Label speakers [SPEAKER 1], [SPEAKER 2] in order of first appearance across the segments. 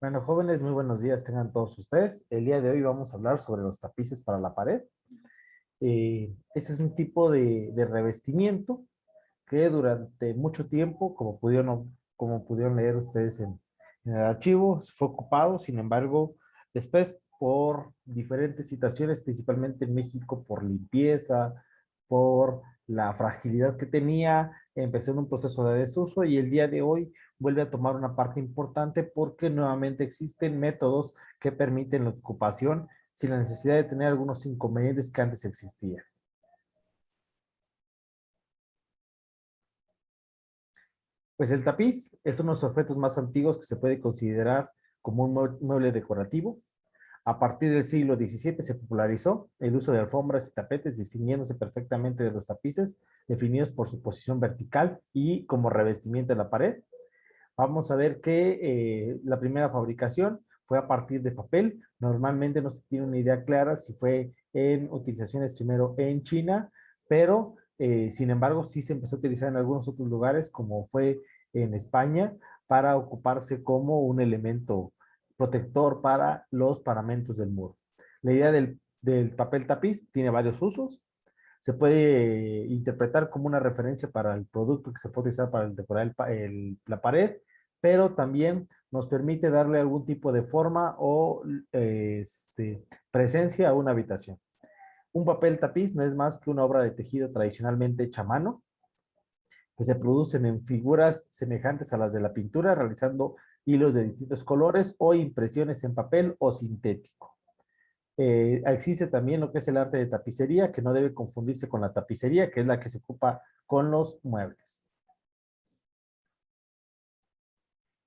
[SPEAKER 1] Bueno, jóvenes, muy buenos días tengan todos ustedes. El día de hoy vamos a hablar sobre los tapices para la pared. Este es un tipo de revestimiento que durante mucho tiempo, como pudieron leer ustedes en el archivo, fue ocupado. Sin embargo, después por diferentes situaciones, principalmente en México, por limpieza, por la fragilidad que tenía, empezó en un proceso de desuso y el día de hoy vuelve a tomar una parte importante porque nuevamente existen métodos que permiten la ocupación sin la necesidad de tener algunos inconvenientes que antes existían. Pues el tapiz es uno de los objetos más antiguos que se puede considerar como un mueble decorativo. A partir del siglo XVII se popularizó el uso de alfombras y tapetes, distinguiéndose perfectamente de los tapices, definidos por su posición vertical y como revestimiento en la pared. Vamos a ver que la primera fabricación fue a partir de papel. Normalmente no se tiene una idea clara si fue en utilizaciones primero en China, pero sin embargo sí se empezó a utilizar en algunos otros lugares, como fue en España, para ocuparse como un elemento protector para los paramentos del muro. La idea del papel tapiz tiene varios usos. Se puede interpretar como una referencia para el producto que se puede utilizar para decorar la pared, pero también nos permite darle algún tipo de forma o presencia a una habitación. Un papel tapiz no es más que una obra de tejido tradicionalmente hecha a mano, que se producen en figuras semejantes a las de la pintura, realizando hilos de distintos colores o impresiones en papel o sintético. Existe también lo que es el arte de tapicería, que no debe confundirse con la tapicería, que es la que se ocupa con los muebles.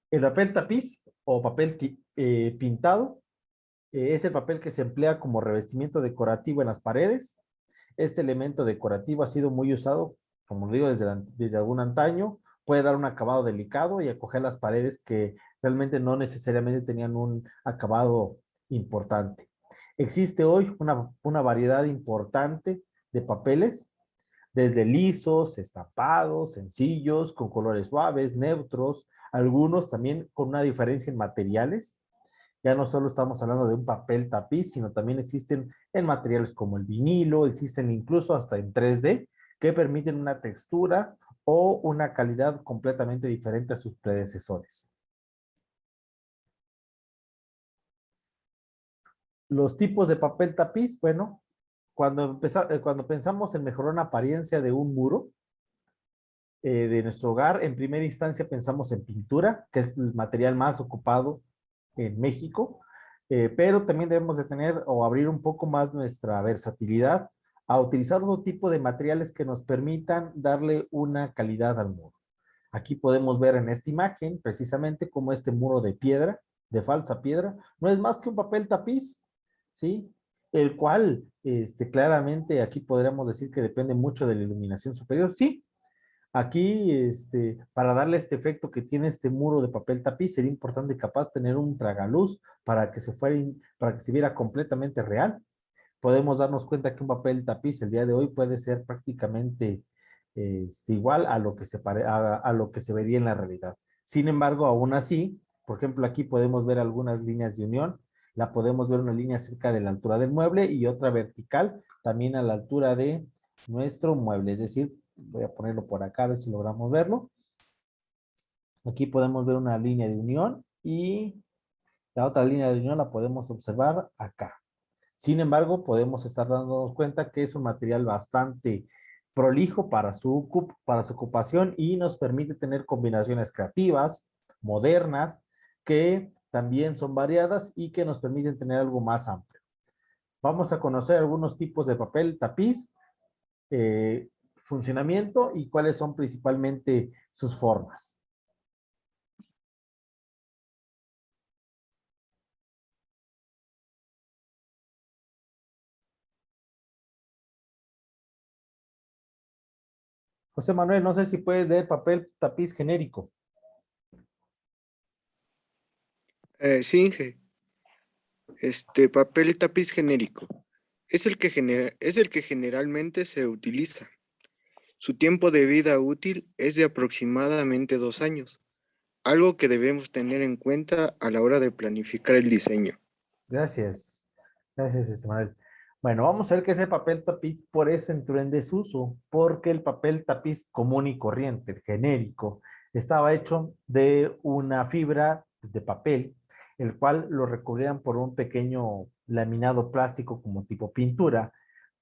[SPEAKER 1] El papel tapiz o papel pintado es el papel que se emplea como revestimiento decorativo en las paredes. Este elemento decorativo ha sido muy usado, como digo, desde algún antaño. Puede dar un acabado delicado y acoger las paredes que realmente no necesariamente tenían un acabado importante. Existe hoy una variedad importante de papeles, desde lisos, estampados, sencillos, con colores suaves, neutros, algunos también con una diferencia en materiales. Ya no solo estamos hablando de un papel tapiz, sino también existen en materiales como el vinilo, existen incluso hasta en 3D que permiten una textura o una calidad completamente diferente a sus predecesores. Los tipos de papel tapiz, bueno, cuando pensamos en mejorar una apariencia de un muro de nuestro hogar, en primera instancia pensamos en pintura, que es el material más ocupado en México, pero también debemos de tener o abrir un poco más nuestra versatilidad a utilizar otro tipo de materiales que nos permitan darle una calidad al muro. Aquí podemos ver en esta imagen precisamente cómo este muro de piedra, de falsa piedra, no es más que un papel tapiz, ¿sí? El cual, claramente aquí podríamos decir que depende mucho de la iluminación superior. Sí, aquí, para darle este efecto que tiene este muro de papel tapiz, sería importante capaz tener un tragaluz para que se viera completamente real. Podemos darnos cuenta que un papel tapiz el día de hoy puede ser prácticamente igual a lo que a lo que se vería en la realidad. Sin embargo, aún así, por ejemplo, aquí podemos ver algunas líneas de unión. La podemos ver una línea cerca de la altura del mueble y otra vertical también a la altura de nuestro mueble. Es decir, voy a ponerlo por acá a ver si logramos verlo. Aquí podemos ver una línea de unión y la otra línea de unión la podemos observar acá. Sin embargo, podemos estar dándonos cuenta que es un material bastante prolijo para su ocupación y nos permite tener combinaciones creativas, modernas, que también son variadas y que nos permiten tener algo más amplio. Vamos a conocer algunos tipos de papel tapiz, funcionamiento y cuáles son principalmente sus formas. José Manuel, no sé si puedes leer papel tapiz genérico.
[SPEAKER 2] Sí, Inge. Papel tapiz genérico. Es el que generalmente se utiliza. Su tiempo de vida útil es de aproximadamente 2 años. algo que debemos tener en cuenta a la hora de planificar el diseño.
[SPEAKER 1] Gracias. Gracias, Manuel. Bueno, vamos a ver qué es el papel tapiz. Por eso entró en desuso, porque el papel tapiz común y corriente, el genérico, estaba hecho de una fibra de papel, el cual lo recubrían por un pequeño laminado plástico como tipo pintura,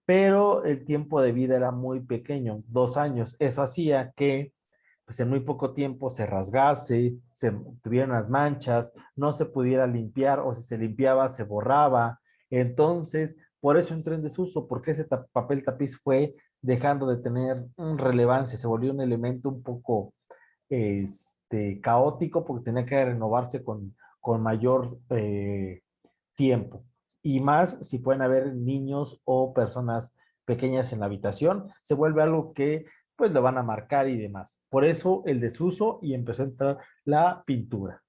[SPEAKER 1] pero el tiempo de vida era muy pequeño, 2 años. Eso hacía que pues en muy poco tiempo se rasgase, se tuvieran las manchas, no se pudiera limpiar o si se limpiaba se borraba. Entonces, por eso entró en desuso, porque ese papel tapiz fue dejando de tener relevancia, se volvió un elemento un poco caótico porque tenía que renovarse con mayor tiempo. Y más si pueden haber niños o personas pequeñas en la habitación, se vuelve algo que pues lo van a marcar y demás. Por eso el desuso y empezó a entrar la pintura.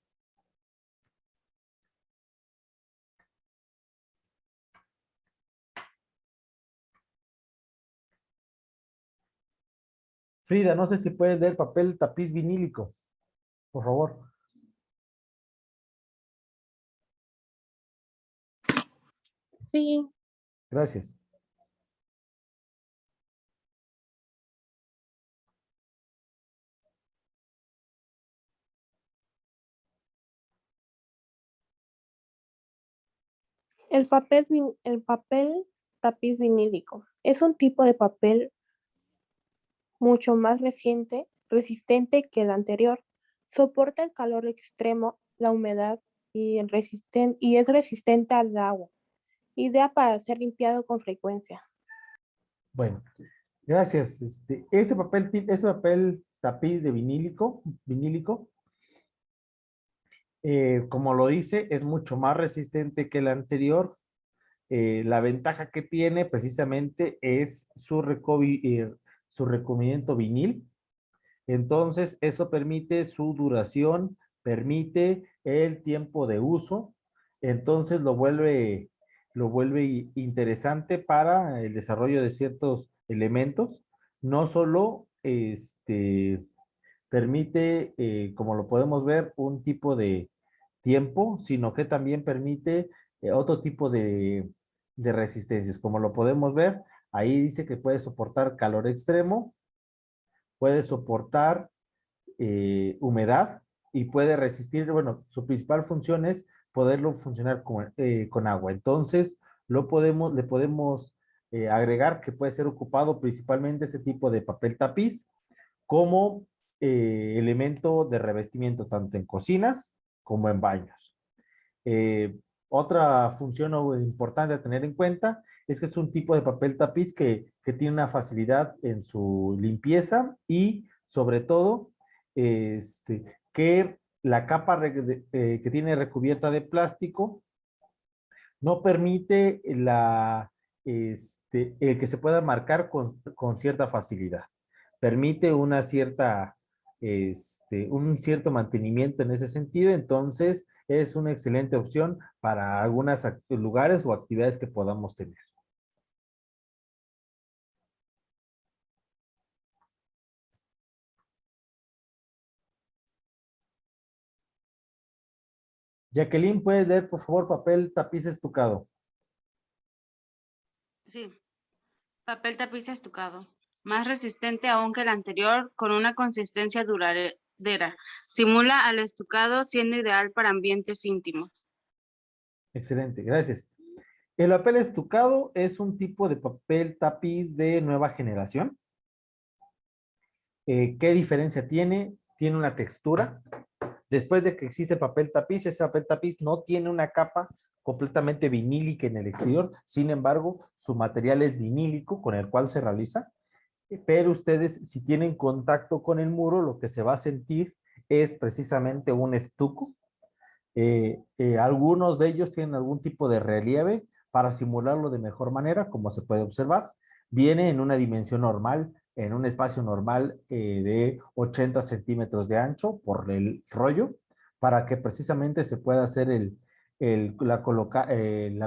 [SPEAKER 1] Frida, no sé si puedes leer papel tapiz vinílico, por favor.
[SPEAKER 3] Sí,
[SPEAKER 1] Gracias.
[SPEAKER 3] el papel tapiz vinílico es un tipo de papel mucho más resistente que el anterior. Soporta el calor extremo, la humedad y es resistente al agua. Idea para ser limpiado con frecuencia.
[SPEAKER 1] Bueno, gracias. Este papel tapiz de vinílico, como lo dice, es mucho más resistente que el anterior. La ventaja que tiene precisamente es su recubrimiento vinil. Entonces, eso permite su duración, permite el tiempo de uso. Entonces, lo vuelve interesante para el desarrollo de ciertos elementos. No solo permite, como lo podemos ver, un tipo de tiempo, sino que también permite otro tipo de resistencias. Como lo podemos ver, ahí dice que puede soportar calor extremo, puede soportar humedad y puede resistir, bueno, su principal función es poderlo funcionar con agua. Entonces, le podemos agregar que puede ser ocupado principalmente ese tipo de papel tapiz como elemento de revestimiento tanto en cocinas como en baños. Otra función importante a tener en cuenta es que es un tipo de papel tapiz que tiene una facilidad en su limpieza y sobre todo que la capa que tiene recubierta de plástico no permite el que se pueda marcar con cierta facilidad. Permite un cierto mantenimiento en ese sentido, entonces es una excelente opción para algunos lugares o actividades que podamos tener. Jacqueline, ¿puedes leer, por favor, papel tapiz estucado?
[SPEAKER 4] Sí, papel tapiz estucado. Más resistente aún que el anterior, con una consistencia duradera. Simula al estucado, siendo ideal para ambientes íntimos.
[SPEAKER 1] Excelente, gracias. El papel estucado es un tipo de papel tapiz de nueva generación. ¿Qué diferencia tiene? Tiene una textura. Después de que existe papel tapiz, este papel tapiz no tiene una capa completamente vinílica en el exterior. Sin embargo, su material es vinílico con el cual se realiza. Pero ustedes, si tienen contacto con el muro, lo que se va a sentir es precisamente un estuco. Algunos de ellos tienen algún tipo de relieve para simularlo de mejor manera, como se puede observar. Viene en una dimensión normal, en un espacio normal de 80 centímetros de ancho por el rollo, para que precisamente se pueda hacer la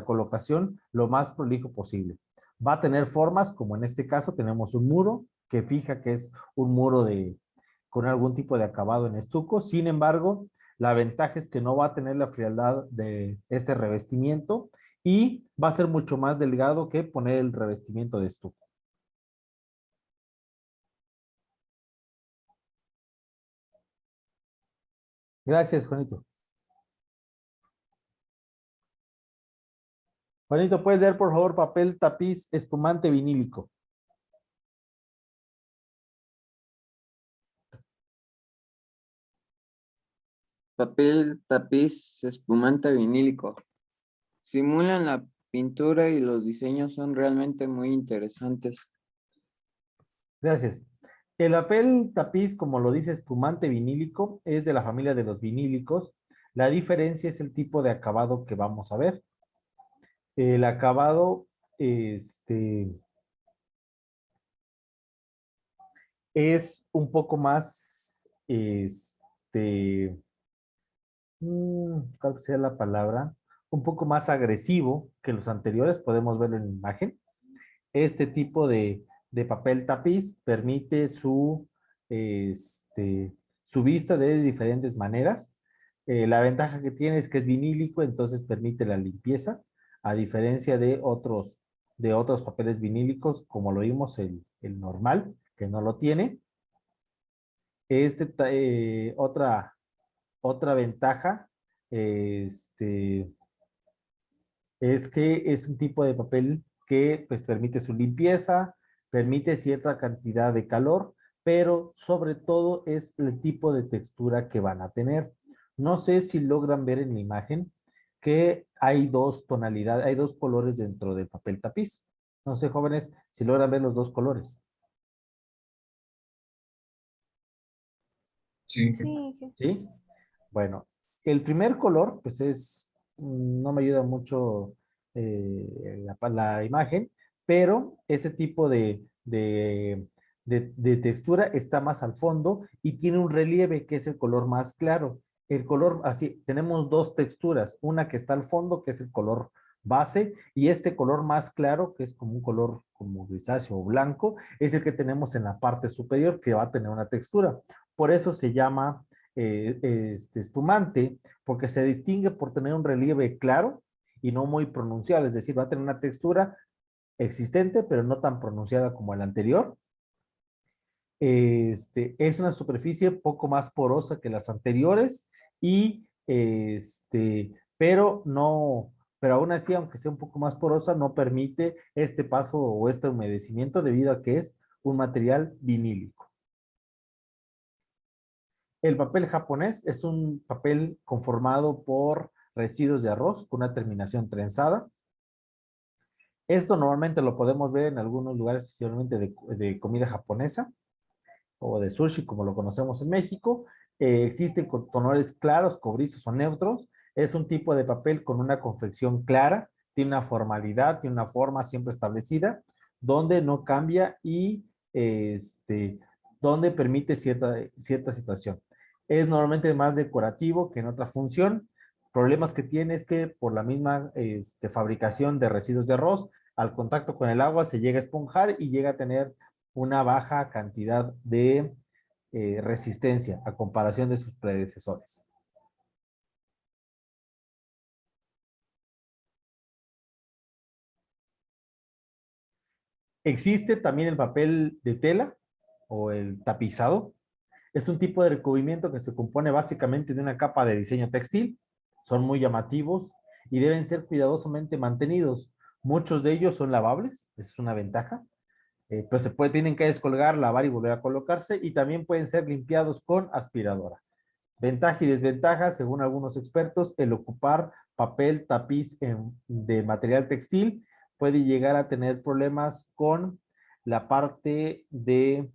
[SPEAKER 1] colocación lo más prolijo posible. Va a tener formas, como en este caso tenemos un muro que fija que es un muro con algún tipo de acabado en estuco. Sin embargo, la ventaja es que no va a tener la frialdad de este revestimiento y va a ser mucho más delgado que poner el revestimiento de estuco. Gracias, Juanito. Juanito, ¿puedes leer, por favor, papel tapiz espumante vinílico?
[SPEAKER 5] Papel tapiz espumante vinílico. Simulan la pintura y los diseños son realmente muy interesantes.
[SPEAKER 1] Gracias. El papel tapiz, como lo dice espumante vinílico, es de la familia de los vinílicos. La diferencia es el tipo de acabado que vamos a ver. El acabado, es un poco más, ¿cuál sería la palabra? Un poco más agresivo que los anteriores, podemos verlo en la imagen. Este tipo de papel tapiz permite su vista de diferentes maneras. La ventaja que tiene es que es vinílico, entonces permite la limpieza, a diferencia de otros papeles vinílicos, como lo vimos el normal, que no lo tiene. Otra ventaja es que es un tipo de papel que pues permite su limpieza, permite cierta cantidad de calor, pero sobre todo es el tipo de textura que van a tener. No sé si logran ver en la imagen que hay dos tonalidades, hay dos colores dentro del papel tapiz. No sé, jóvenes, si logran ver los dos colores.
[SPEAKER 6] Sí.
[SPEAKER 3] Sí, sí.
[SPEAKER 1] ¿Sí? Bueno, el primer color, pues no me ayuda mucho la imagen, pero ese tipo de textura está más al fondo y tiene un relieve que es el color más claro. El color, así, tenemos dos texturas, una que está al fondo, que es el color base, y este color más claro, que es como un color como grisáceo o blanco, es el que tenemos en la parte superior, que va a tener una textura. Por eso se llama espumante, porque se distingue por tener un relieve claro y no muy pronunciado, es decir, va a tener una textura existente, pero no tan pronunciada como el anterior. Es una superficie poco más porosa que las anteriores y pero aún así, aunque sea un poco más porosa, no permite este paso o este humedecimiento debido a que es un material vinílico. El papel japonés es un papel conformado por residuos de arroz con una terminación trenzada. Esto normalmente lo podemos ver en algunos lugares, especialmente de comida japonesa o de sushi, como lo conocemos en México. Existen con tonores claros, cobrizos o neutros. Es un tipo de papel con una confección clara, tiene una formalidad, tiene una forma siempre establecida, donde no cambia y donde permite cierta situación. Es normalmente más decorativo que en otra función. Problemas que tiene es que por la misma fabricación de residuos de arroz, al contacto con el agua se llega a esponjar y llega a tener una baja cantidad de resistencia a comparación de sus predecesores. Existe también el papel de tela o el tapizado. Es un tipo de recubrimiento que se compone básicamente de una capa de diseño textil. Son muy llamativos y deben ser cuidadosamente mantenidos. Muchos de ellos son lavables, es una ventaja. Pues tienen que descolgar, lavar y volver a colocarse y también pueden ser limpiados con aspiradora. Ventaja y desventaja, según algunos expertos, el ocupar papel tapiz de material textil puede llegar a tener problemas con la parte de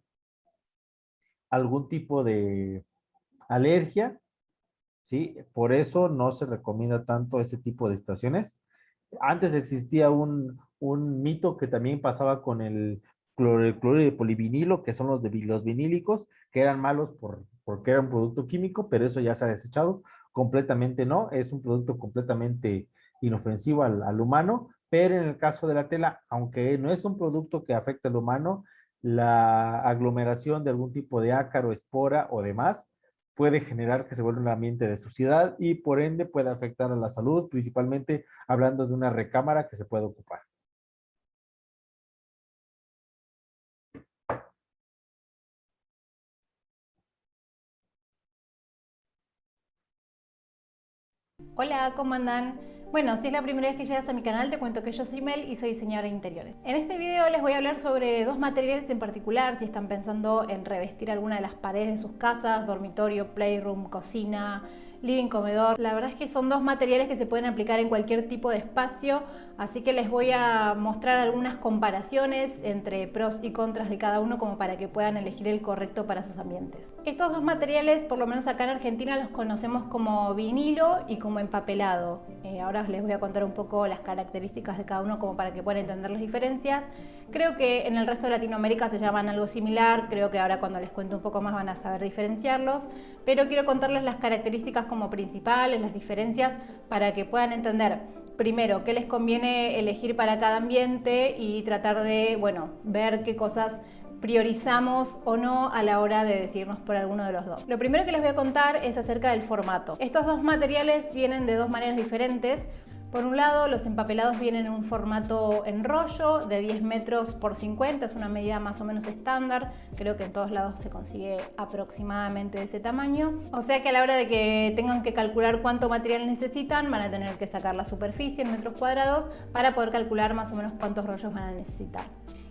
[SPEAKER 1] algún tipo de alergia, ¿sí? Por eso no se recomienda tanto ese tipo de situaciones. Antes existía un mito que también pasaba con el cloruro de polivinilo, que son los vinílicos, que eran malos porque era un producto químico, pero eso ya se ha desechado. Completamente no, es un producto completamente inofensivo al humano, pero en el caso de la tela, aunque no es un producto que afecta al humano, la aglomeración de algún tipo de ácaro, espora o demás puede generar que se vuelva un ambiente de suciedad y por ende puede afectar a la salud, principalmente hablando de una recámara que se puede ocupar.
[SPEAKER 6] Hola, ¿cómo andan? Bueno, si es la primera vez que llegas a mi canal, te cuento que yo soy Mel y soy diseñadora de interiores. En este video les voy a hablar sobre dos materiales en particular, si están pensando en revestir alguna de las paredes de sus casas, dormitorio, playroom, cocina, living, comedor. La verdad es que son dos materiales que se pueden aplicar en cualquier tipo de espacio, así que les voy a mostrar algunas comparaciones entre pros y contras de cada uno como para que puedan elegir el correcto para sus ambientes. Estos dos materiales, por lo menos acá en Argentina, los conocemos como vinilo y como empapelado. Ahora les voy a contar un poco las características de cada uno como para que puedan entender las diferencias. Creo que en el resto de Latinoamérica se llaman algo similar, creo que ahora cuando les cuento un poco más van a saber diferenciarlos, pero quiero contarles las características como principales, las diferencias, para que puedan entender primero qué les conviene elegir para cada ambiente y tratar de, bueno, ver qué cosas priorizamos o no a la hora de decidirnos por alguno de los dos. Lo primero que les voy a contar es acerca del formato. Estos dos materiales vienen de dos maneras diferentes. Por un lado, los empapelados vienen en un formato en rollo de 10 metros por 50, es una medida más o menos estándar, creo que en todos lados se consigue aproximadamente de ese tamaño. O sea que a la hora de que tengan que calcular cuánto material necesitan, van a tener que sacar la superficie en metros cuadrados para poder calcular más o menos cuántos rollos van a necesitar.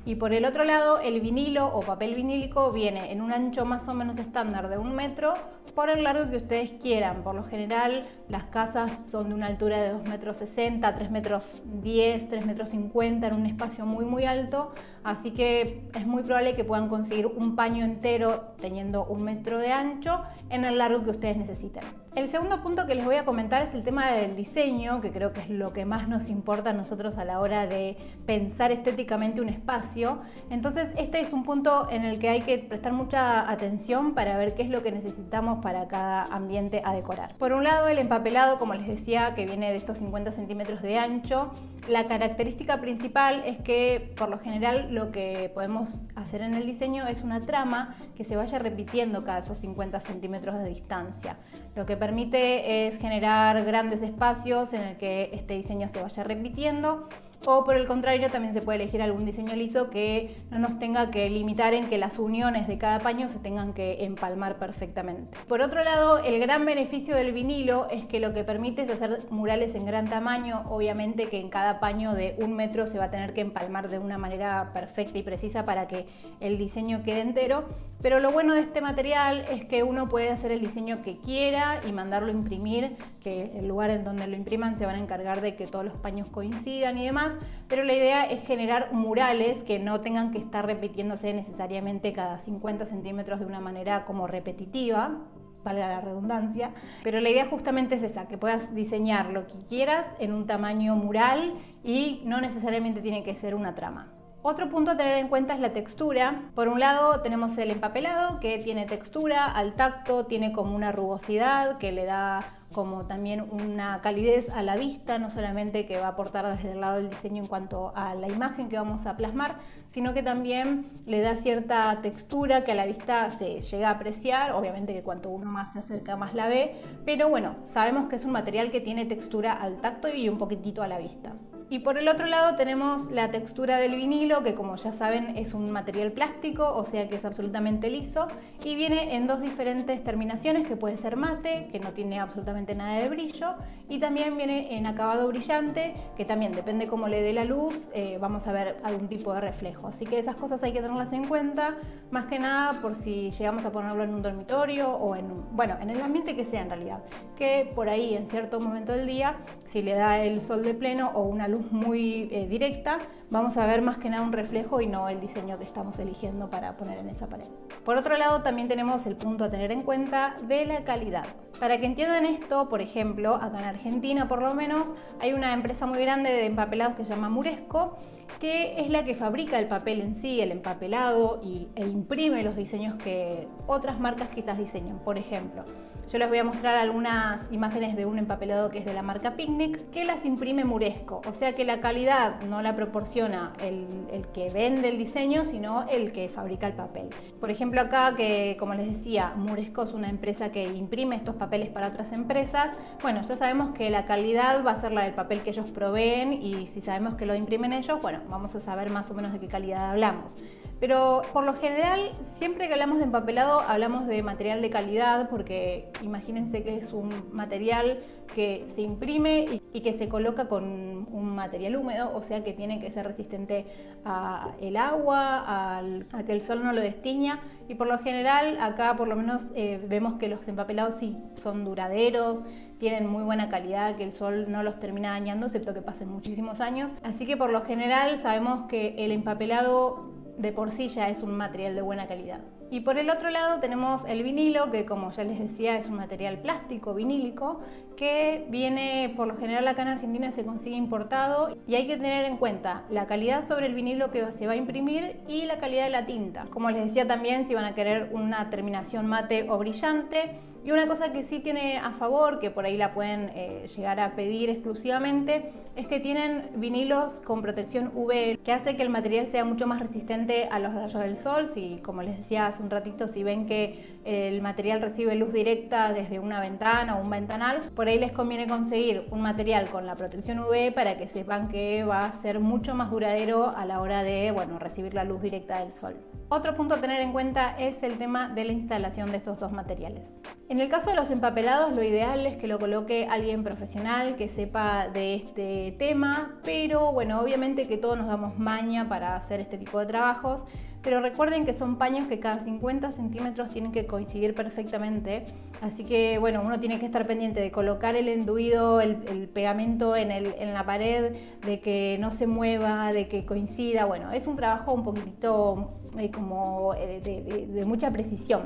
[SPEAKER 6] Y por el otro lado, el vinilo o papel vinílico viene en un ancho más o menos estándar de 1 metro por el largo que ustedes quieran. Por lo general, las casas son de una altura de 2,60 metros, 3,10 metros, 3,50 metros en un espacio muy alto, así que es muy probable que puedan conseguir un paño entero teniendo 1 metro de ancho en el largo que ustedes necesiten. El segundo punto que les voy a comentar es el tema del diseño, que creo que es lo que más nos importa a nosotros a la hora de pensar estéticamente un espacio. Entonces este es un punto en el que hay que prestar mucha atención para ver qué es lo que necesitamos para cada ambiente a decorar. Por un lado, el empapelado, como les decía, que viene de estos 50 centímetros de ancho. La característica principal es que por lo general lo que podemos hacer en el diseño es una trama que se vaya repitiendo cada esos 50 centímetros de distancia. Lo que permite es generar grandes espacios en el que este diseño se vaya repitiendo, o por el contrario también se puede elegir algún diseño liso que no nos tenga que limitar en que las uniones de cada paño se tengan que empalmar perfectamente. Por otro lado, el gran beneficio del vinilo es que lo que permite es hacer murales en gran tamaño. Obviamente que en cada paño de 1 metro se va a tener que empalmar de una manera perfecta y precisa para que el diseño quede entero, pero lo bueno de este material es que uno puede hacer el diseño que quiera y mandarlo a imprimir, que el lugar en donde lo impriman se van a encargar de que todos los paños coincidan y demás, pero la idea es generar murales que no tengan que estar repitiéndose necesariamente cada 50 centímetros de una manera como repetitiva, valga la redundancia, pero la idea justamente es esa, que puedas diseñar lo que quieras en un tamaño mural y no necesariamente tiene que ser una trama. Otro punto a tener en cuenta es la textura. Por un lado tenemos el empapelado, que tiene textura al tacto, tiene como una rugosidad que le da como también una calidez a la vista, no solamente que va a aportar desde el lado del diseño en cuanto a la imagen que vamos a plasmar, sino que también le da cierta textura que a la vista se llega a apreciar. Obviamente que cuanto uno más se acerca más la ve, pero bueno, sabemos que es un material que tiene textura al tacto y un poquitito a la vista. Y por el otro lado tenemos la textura del vinilo, que como ya saben es un material plástico, o sea que es absolutamente liso y viene en dos diferentes terminaciones, que puede ser mate, que no tiene absolutamente nada de brillo, y también viene en acabado brillante, que también depende cómo le dé la luz, vamos a ver algún tipo de reflejo. Así que esas cosas hay que tenerlas en cuenta, más que nada por si llegamos a ponerlo en un dormitorio o en el ambiente que sea en realidad, que por ahí en cierto momento del día, si le da el sol de pleno o una luz muy directa, vamos a ver más que nada un reflejo y no el diseño que estamos eligiendo para poner en esa pared. Por otro lado, también tenemos el punto a tener en cuenta de la calidad. Para que entiendan esto, por ejemplo, acá en Argentina por lo menos, hay una empresa muy grande de empapelados que se llama Muresco, que es la que fabrica el papel en sí, el empapelado, e imprime los diseños que otras marcas quizás diseñan. Por ejemplo, Yo les voy a mostrar algunas imágenes de un empapelado que es de la marca Picnic, que las imprime Muresco, o sea que la calidad no la proporciona el que vende el diseño, sino el que fabrica el papel. Por ejemplo acá, que como les decía, Muresco es una empresa que imprime estos papeles para otras empresas. Bueno, ya sabemos que la calidad va a ser la del papel que ellos proveen, y si sabemos que lo imprimen ellos, bueno, vamos a saber más o menos de qué calidad hablamos. Pero por lo general, siempre que hablamos de empapelado, hablamos de material de calidad, porque imagínense que es un material que se imprime y que se coloca con un material húmedo, o sea que tiene que ser resistente al agua, a que el sol no lo destiña, y por lo general acá por lo menos vemos que los empapelados sí son duraderos, tienen muy buena calidad, que el sol no los termina dañando, excepto que pasen muchísimos años. Así que por lo general sabemos que el empapelado de por sí ya es un material de buena calidad. Y por el otro lado tenemos el vinilo, que como ya les decía es un material plástico vinílico que viene, por lo general acá en Argentina se consigue importado, y hay que tener en cuenta la calidad sobre el vinilo que se va a imprimir y la calidad de la tinta. Como les decía también, si van a querer una terminación mate o brillante. Y una cosa que sí tiene a favor, que por ahí la pueden llegar a pedir exclusivamente, es que tienen vinilos con protección UV, que hace que el material sea mucho más resistente a los rayos del sol. Si, como les decía hace un ratito, si ven que el material recibe luz directa desde una ventana o un ventanal, por ahí les conviene conseguir un material con la protección UV para que sepan que va a ser mucho más duradero a la hora de, bueno, recibir la luz directa del sol. Otro punto a tener en cuenta es el tema de la instalación de estos dos materiales. En el caso de los empapelados, lo ideal es que lo coloque alguien profesional que sepa de este tema, pero bueno, obviamente que todos nos damos maña para hacer este tipo de trabajos, pero recuerden que son paños que cada 50 centímetros tienen que coincidir perfectamente, así que bueno, uno tiene que estar pendiente de colocar el enduido, el pegamento en la pared, de que no se mueva, de que coincida. Bueno, es un trabajo un poquitito de mucha precisión.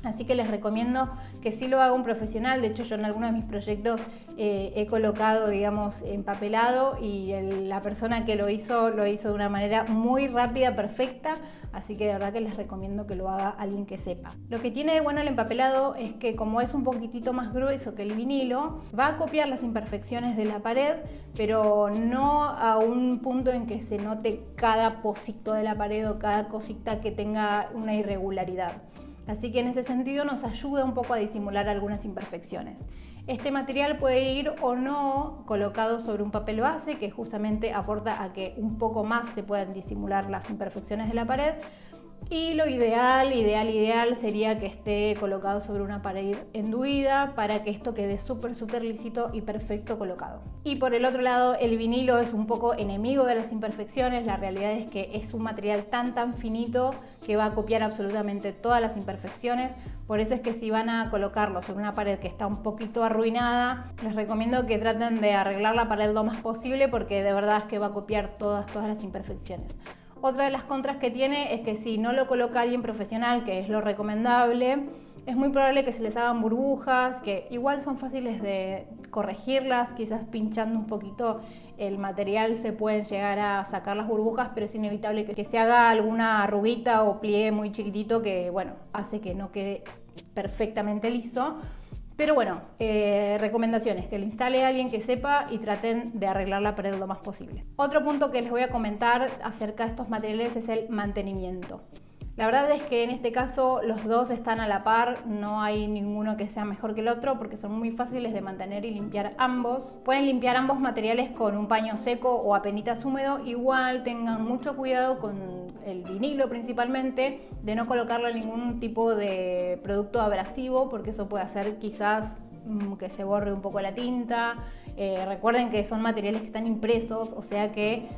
[SPEAKER 6] Así que les recomiendo que sí lo haga un profesional. De hecho, yo en algunos de mis proyectos he colocado, digamos, empapelado, y la persona que lo hizo de una manera muy rápida, perfecta. Así que de verdad que les recomiendo que lo haga alguien que sepa. Lo que tiene de bueno el empapelado es que, como es un poquitito más grueso que el vinilo, va a copiar las imperfecciones de la pared, pero no a un punto en que se note cada pocito de la pared o cada cosita que tenga una irregularidad. Así que en ese sentido nos ayuda un poco a disimular algunas imperfecciones. Este material puede ir o no colocado sobre un papel base, que justamente aporta a que un poco más se puedan disimular las imperfecciones de la pared. Y lo ideal sería que esté colocado sobre una pared enduida para que esto quede súper lísito y perfecto colocado. Y por el otro lado, el vinilo es un poco enemigo de las imperfecciones. La realidad es que es un material tan finito que va a copiar absolutamente todas las imperfecciones. Por eso es que si van a colocarlo sobre una pared que está un poquito arruinada, les recomiendo que traten de arreglar la pared lo más posible, porque de verdad es que va a copiar todas las imperfecciones. Otra de las contras que tiene es que si no lo coloca alguien profesional, que es lo recomendable, es muy probable que se les hagan burbujas, que igual son fáciles de corregirlas, quizás pinchando un poquito el material se pueden llegar a sacar las burbujas, pero es inevitable que se haga alguna arruguita o pliegue muy chiquitito que, bueno, hace que no quede perfectamente liso. Pero bueno, recomendaciones, que lo instale alguien que sepa y traten de arreglar la pared lo más posible. Otro punto que les voy a comentar acerca de estos materiales es el mantenimiento. La verdad es que en este caso los dos están a la par, no hay ninguno que sea mejor que el otro, porque son muy fáciles de mantener y limpiar ambos. Pueden limpiar ambos materiales con un paño seco o apenitas húmedo. Igual tengan mucho cuidado con el vinilo principalmente, de no colocarle ningún tipo de producto abrasivo, porque eso puede hacer quizás que se borre un poco la tinta. Recuerden que son materiales que están impresos, o sea que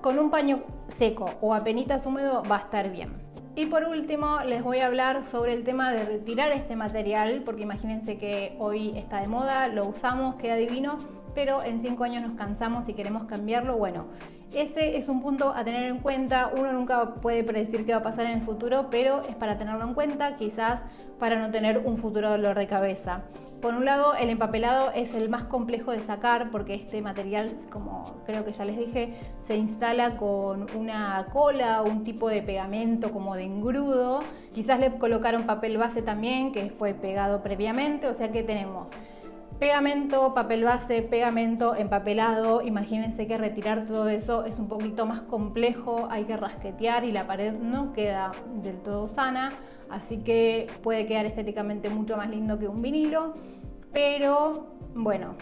[SPEAKER 6] con un paño seco o apenitas húmedo va a estar bien. Y por último les voy a hablar sobre el tema de retirar este material, porque imagínense que hoy está de moda, lo usamos, queda divino, pero en 5 años nos cansamos y queremos cambiarlo. Bueno, ese es un punto a tener en cuenta. Uno nunca puede predecir qué va a pasar en el futuro, pero es para tenerlo en cuenta, quizás para no tener un futuro dolor de cabeza. Por un lado, el empapelado es el más complejo de sacar porque este material, como creo que ya les dije, se instala con una cola o un tipo de pegamento como de engrudo. Quizás le colocaron papel base también, que fue pegado previamente, o sea que tenemos pegamento, papel base, pegamento, empapelado. Imagínense que retirar todo eso es un poquito más complejo, hay que rasquetear y la pared no queda del todo sana, así que puede quedar estéticamente mucho más lindo que un vinilo, pero bueno,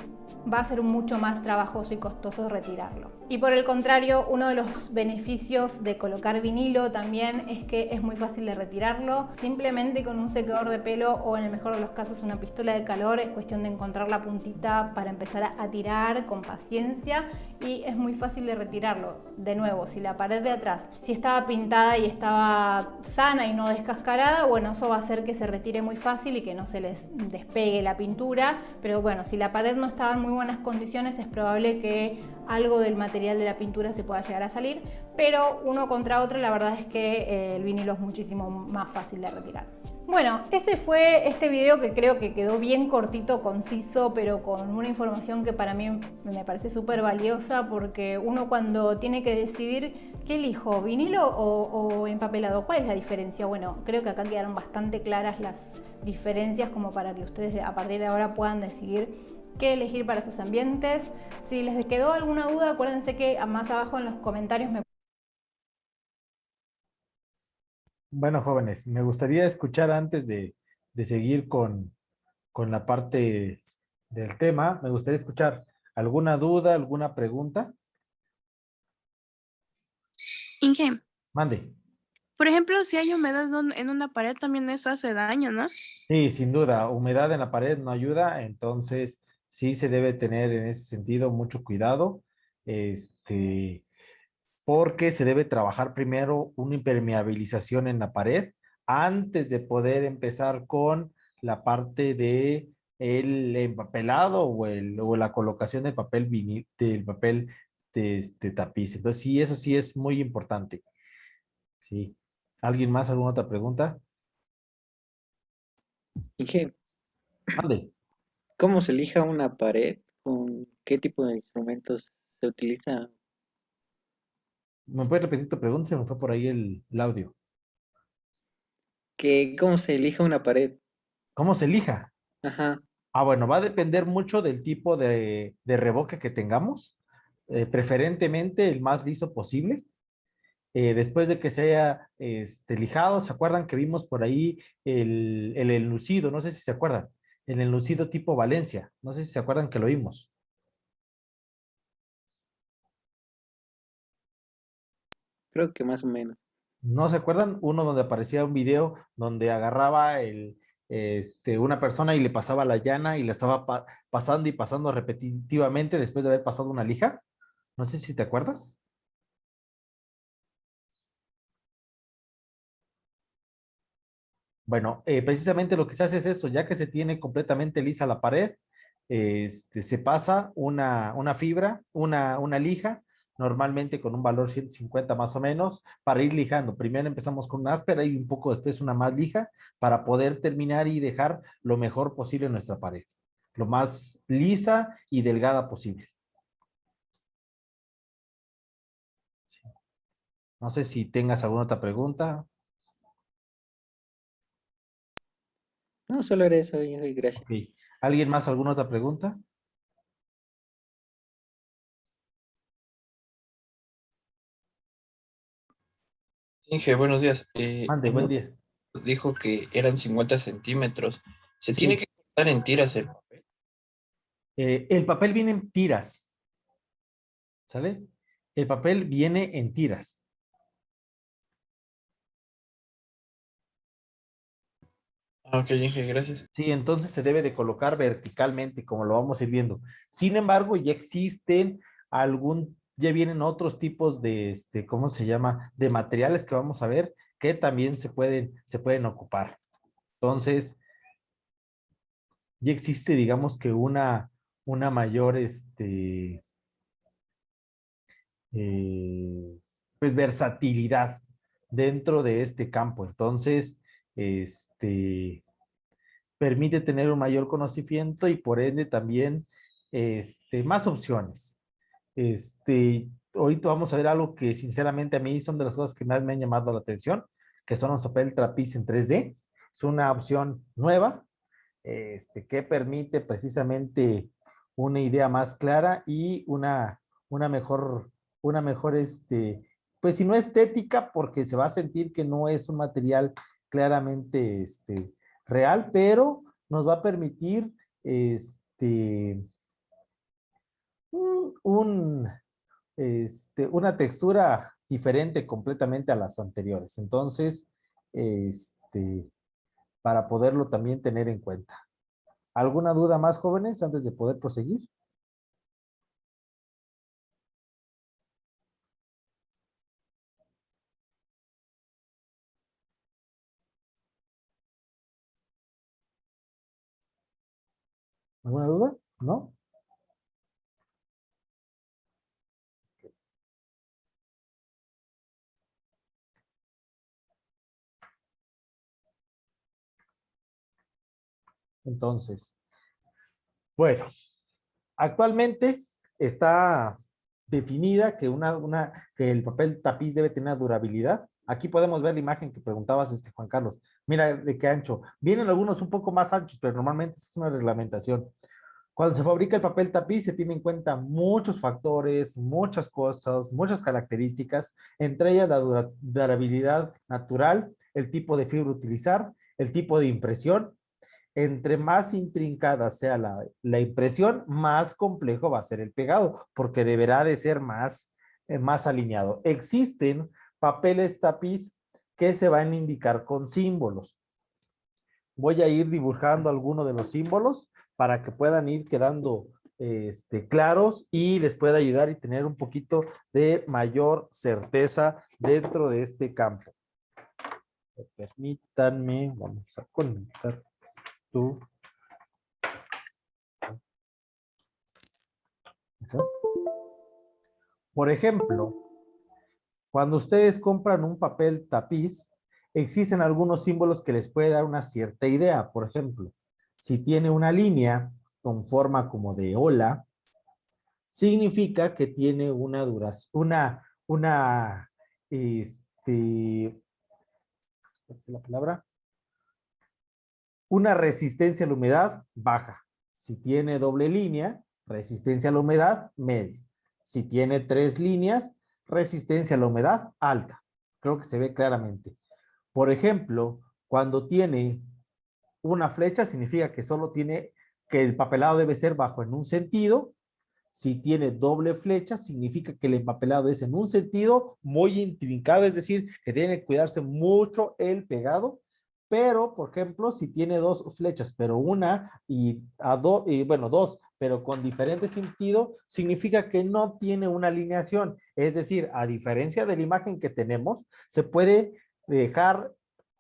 [SPEAKER 6] va a ser mucho más trabajoso y costoso retirarlo. Y por el contrario, uno de los beneficios de colocar vinilo también es que es muy fácil de retirarlo. Simplemente con un secador de pelo o en el mejor de los casos una pistola de calor es cuestión de encontrar la puntita para empezar a tirar con paciencia y es muy fácil de retirarlo. De nuevo, si la pared de atrás si estaba pintada y estaba sana y no descascarada, bueno, eso va a hacer que se retire muy fácil y que no se les despegue la pintura, pero bueno, si la pared no estaba en muy buenas condiciones es probable que algo del material de la pintura se pueda llegar a salir, pero uno contra otro la verdad es que el vinilo es muchísimo más fácil de retirar. Bueno, ese fue este video que creo que quedó bien cortito, conciso, pero con una información que para mí me parece súper valiosa, porque uno cuando tiene que decidir qué elijo, vinilo o empapelado, ¿cuál es la diferencia? Bueno, creo que acá quedaron bastante claras las diferencias como para que ustedes a partir de ahora puedan decidir qué elegir para sus ambientes. Si les quedó alguna duda, acuérdense que más abajo en los comentarios me...
[SPEAKER 1] Bueno, jóvenes, me gustaría escuchar antes de seguir con la parte del tema, me gustaría escuchar alguna duda, alguna pregunta.
[SPEAKER 7] Inge,
[SPEAKER 1] Mande.
[SPEAKER 7] por ejemplo, si hay humedad en una pared, también eso hace daño, ¿no?
[SPEAKER 1] Sí, sin duda, humedad en la pared no ayuda, entonces sí se debe tener en ese sentido mucho cuidado, porque se debe trabajar primero una impermeabilización en la pared antes de poder empezar con la parte de el empapelado o la colocación del papel del papel de tapiz. Entonces sí, eso sí es muy importante. Sí. ¿Alguien más? ¿Alguna otra pregunta?
[SPEAKER 5] Inge,
[SPEAKER 1] Mande.
[SPEAKER 5] ¿cómo se elija una pared? ¿Con qué tipo de instrumentos se utiliza?
[SPEAKER 1] ¿Me puedes repetir tu pregunta? Se me fue por ahí el audio.
[SPEAKER 5] ¿Cómo se elija una pared?
[SPEAKER 1] ¿Cómo se elija?
[SPEAKER 5] Ajá.
[SPEAKER 1] Ah, bueno, va a depender mucho del tipo de revoque que tengamos, preferentemente el más liso posible. Después de que sea lijado, ¿se acuerdan que vimos por ahí el enlucido? No sé si se acuerdan. El enlucido tipo Valencia. No sé si se acuerdan que lo vimos.
[SPEAKER 5] Creo que más o menos.
[SPEAKER 1] ¿No se acuerdan? Uno donde aparecía un video donde agarraba una persona y le pasaba la llana y la estaba pasando y pasando repetitivamente después de haber pasado una lija. No sé si te acuerdas. Bueno, precisamente lo que se hace es eso, ya que se tiene completamente lisa la pared, se pasa una fibra, una lija, normalmente con un valor 150 más o menos, para ir lijando. Primero empezamos con una áspera y un poco después una más lija, para poder terminar y dejar lo mejor posible en nuestra pared, lo más lisa y delgada posible. Sí. No sé si tengas alguna otra pregunta.
[SPEAKER 5] No, solo era eso, Inge, gracias.
[SPEAKER 1] Ok. ¿Alguien más alguna otra pregunta?
[SPEAKER 8] Inge, buenos días.
[SPEAKER 1] Mande, buen día.
[SPEAKER 8] Dijo que eran 50 centímetros. ¿Se tiene
[SPEAKER 1] Sí.
[SPEAKER 8] que cortar en tiras el papel?
[SPEAKER 1] El papel viene en tiras, ¿sale? El papel viene en tiras.
[SPEAKER 8] Ah, ok, Inge, gracias.
[SPEAKER 1] Sí, entonces se debe de colocar verticalmente, como lo vamos a ir viendo. Sin embargo, ya existen ya vienen otros tipos de, ¿cómo se llama? De materiales que vamos a ver que también se pueden ocupar. Entonces, ya existe, digamos que una mayor, pues versatilidad dentro de este campo. Entonces, permite tener un mayor conocimiento y por ende también más opciones. Ahorita vamos a ver algo que sinceramente a mí son de las cosas que más me han llamado la atención, que son los papel tapiz en 3D. Es una opción nueva, que permite precisamente una idea más clara y una mejor, pues si no estética, porque se va a sentir que no es un material claramente, real, pero nos va a permitir, un, una textura diferente completamente a las anteriores. Entonces, para poderlo también tener en cuenta. ¿Alguna duda más, jóvenes, antes de poder proseguir? ¿Alguna duda? ¿No? Entonces, bueno, actualmente está definida que, que el papel tapiz debe tener durabilidad. Aquí podemos ver la imagen que preguntabas, Juan Carlos. Mira de qué ancho. Vienen algunos un poco más anchos, pero normalmente es una reglamentación. Cuando se fabrica el papel tapiz se tiene en cuenta muchos factores, muchas cosas, muchas características, entre ellas la durabilidad natural, el tipo de fibra a utilizar, el tipo de impresión. Entre más intrincada sea la impresión, más complejo va a ser el pegado, porque deberá de ser más alineado. Existen papeles tapiz que se van a indicar con símbolos. Voy a ir dibujando algunos de los símbolos para que puedan ir quedando claros y les pueda ayudar y tener un poquito de mayor certeza dentro de este campo. Permítanme, vamos a conectar esto. Por ejemplo, cuando ustedes compran un papel tapiz, existen algunos símbolos que les puede dar una cierta idea. Por ejemplo, si tiene una línea con forma como de ola, significa que tiene una duración, la palabra, una resistencia a la humedad baja. Si tiene doble línea, resistencia a la humedad media. Si tiene 3 líneas, resistencia a la humedad alta. Creo que se ve claramente. Por ejemplo, cuando tiene una flecha, significa que solo tiene, que el papelado debe ser bajo en un sentido. Si tiene doble flecha, significa que el empapelado es en un sentido muy intrincado, es decir, que tiene que cuidarse mucho el pegado. Pero, por ejemplo, si tiene 2 flechas, pero una dos, pero con diferente sentido, significa que no tiene una alineación. Es decir, a diferencia de la imagen que tenemos, se puede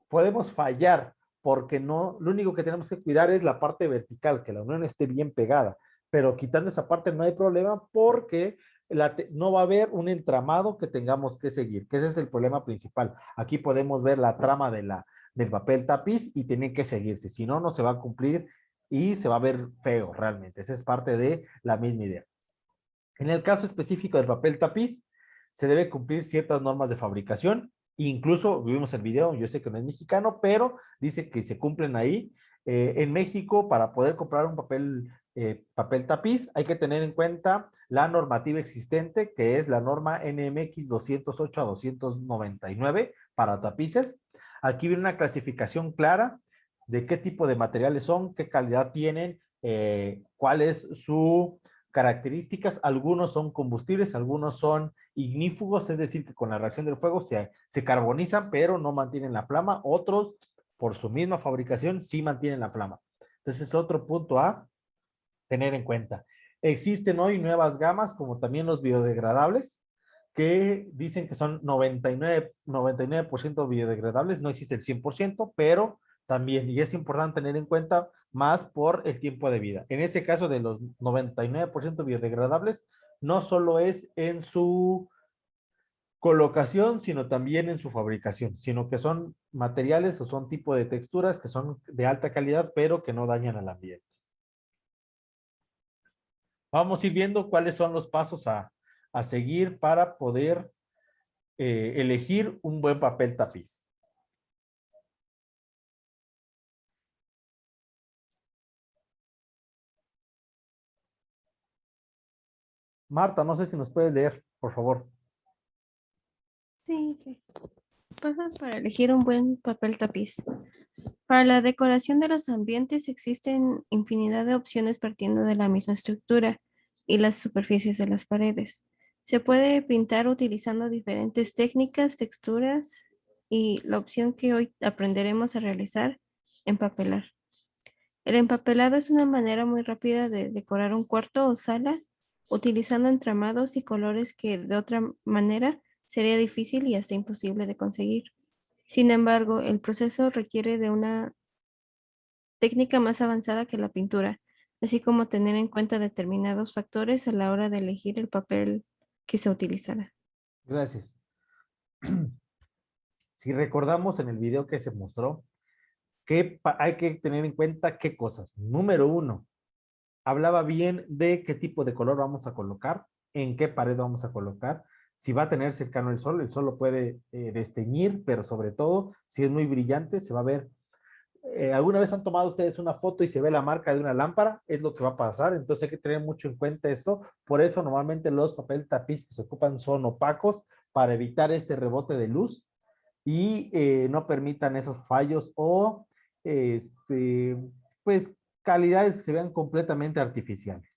[SPEAKER 1] podemos fallar, porque no, lo único que tenemos que cuidar es la parte vertical, que la unión esté bien pegada. Pero quitando esa parte no hay problema porque no va a haber un entramado que tengamos que seguir, que ese es el problema principal. Aquí podemos ver la trama del papel tapiz y tiene que seguirse, si no, no se va a cumplir y se va a ver feo realmente. Esa es parte de la misma idea. En el caso específico del papel tapiz, se debe cumplir ciertas normas de fabricación. Incluso vimos el video, yo sé que no es mexicano, pero dice que se cumplen ahí. En México, para poder comprar un papel tapiz, hay que tener en cuenta la normativa existente, que es la norma NMX 208 a 299 para tapices. Aquí viene una clasificación clara de qué tipo de materiales son, qué calidad tienen, cuál es su características. Algunos son combustibles, algunos son ignífugos, es decir, que con la reacción del fuego se carbonizan, pero no mantienen la flama. Otros, por su misma fabricación, sí mantienen la flama. Entonces, es otro punto a tener en cuenta. Existen hoy nuevas gamas, como también los biodegradables, que dicen que son 99% biodegradables, no existe el 100%, pero también, y es importante tener en cuenta más por el tiempo de vida. En este caso de los 99% biodegradables, no solo es en su colocación, sino también en su fabricación, sino que son materiales o son tipo de texturas que son de alta calidad, pero que no dañan al ambiente. Vamos a ir viendo cuáles son los pasos a seguir para poder elegir un buen papel tapiz. Marta, no sé si nos puedes leer, por favor.
[SPEAKER 9] Sí, ok. Pasos para elegir un buen papel tapiz. Para la decoración de los ambientes existen infinidad de opciones partiendo de la misma estructura y las superficies de las paredes. Se puede pintar utilizando diferentes técnicas, texturas y la opción que hoy aprenderemos a realizar, empapelar. El empapelado es una manera muy rápida de decorar un cuarto o sala utilizando entramados y colores que de otra manera sería difícil y hasta imposible de conseguir. Sin embargo, el proceso requiere de una técnica más avanzada que la pintura, así como tener en cuenta determinados factores a la hora de elegir el papel que se utilizará.
[SPEAKER 1] Gracias. Si recordamos en el video que se mostró, que hay que tener en cuenta qué cosas. Número uno, hablaba bien de qué tipo de color vamos a colocar, en qué pared vamos a colocar, si va a tener cercano el sol lo puede desteñir, pero sobre todo, si es muy brillante, se va a ver. ¿Alguna vez han tomado ustedes una foto y se ve la marca de una lámpara? Es lo que va a pasar, entonces hay que tener mucho en cuenta eso. Por eso normalmente los papel tapiz que se ocupan son opacos para evitar este rebote de luz y no permitan esos fallos o este, pues calidades que se vean completamente artificiales.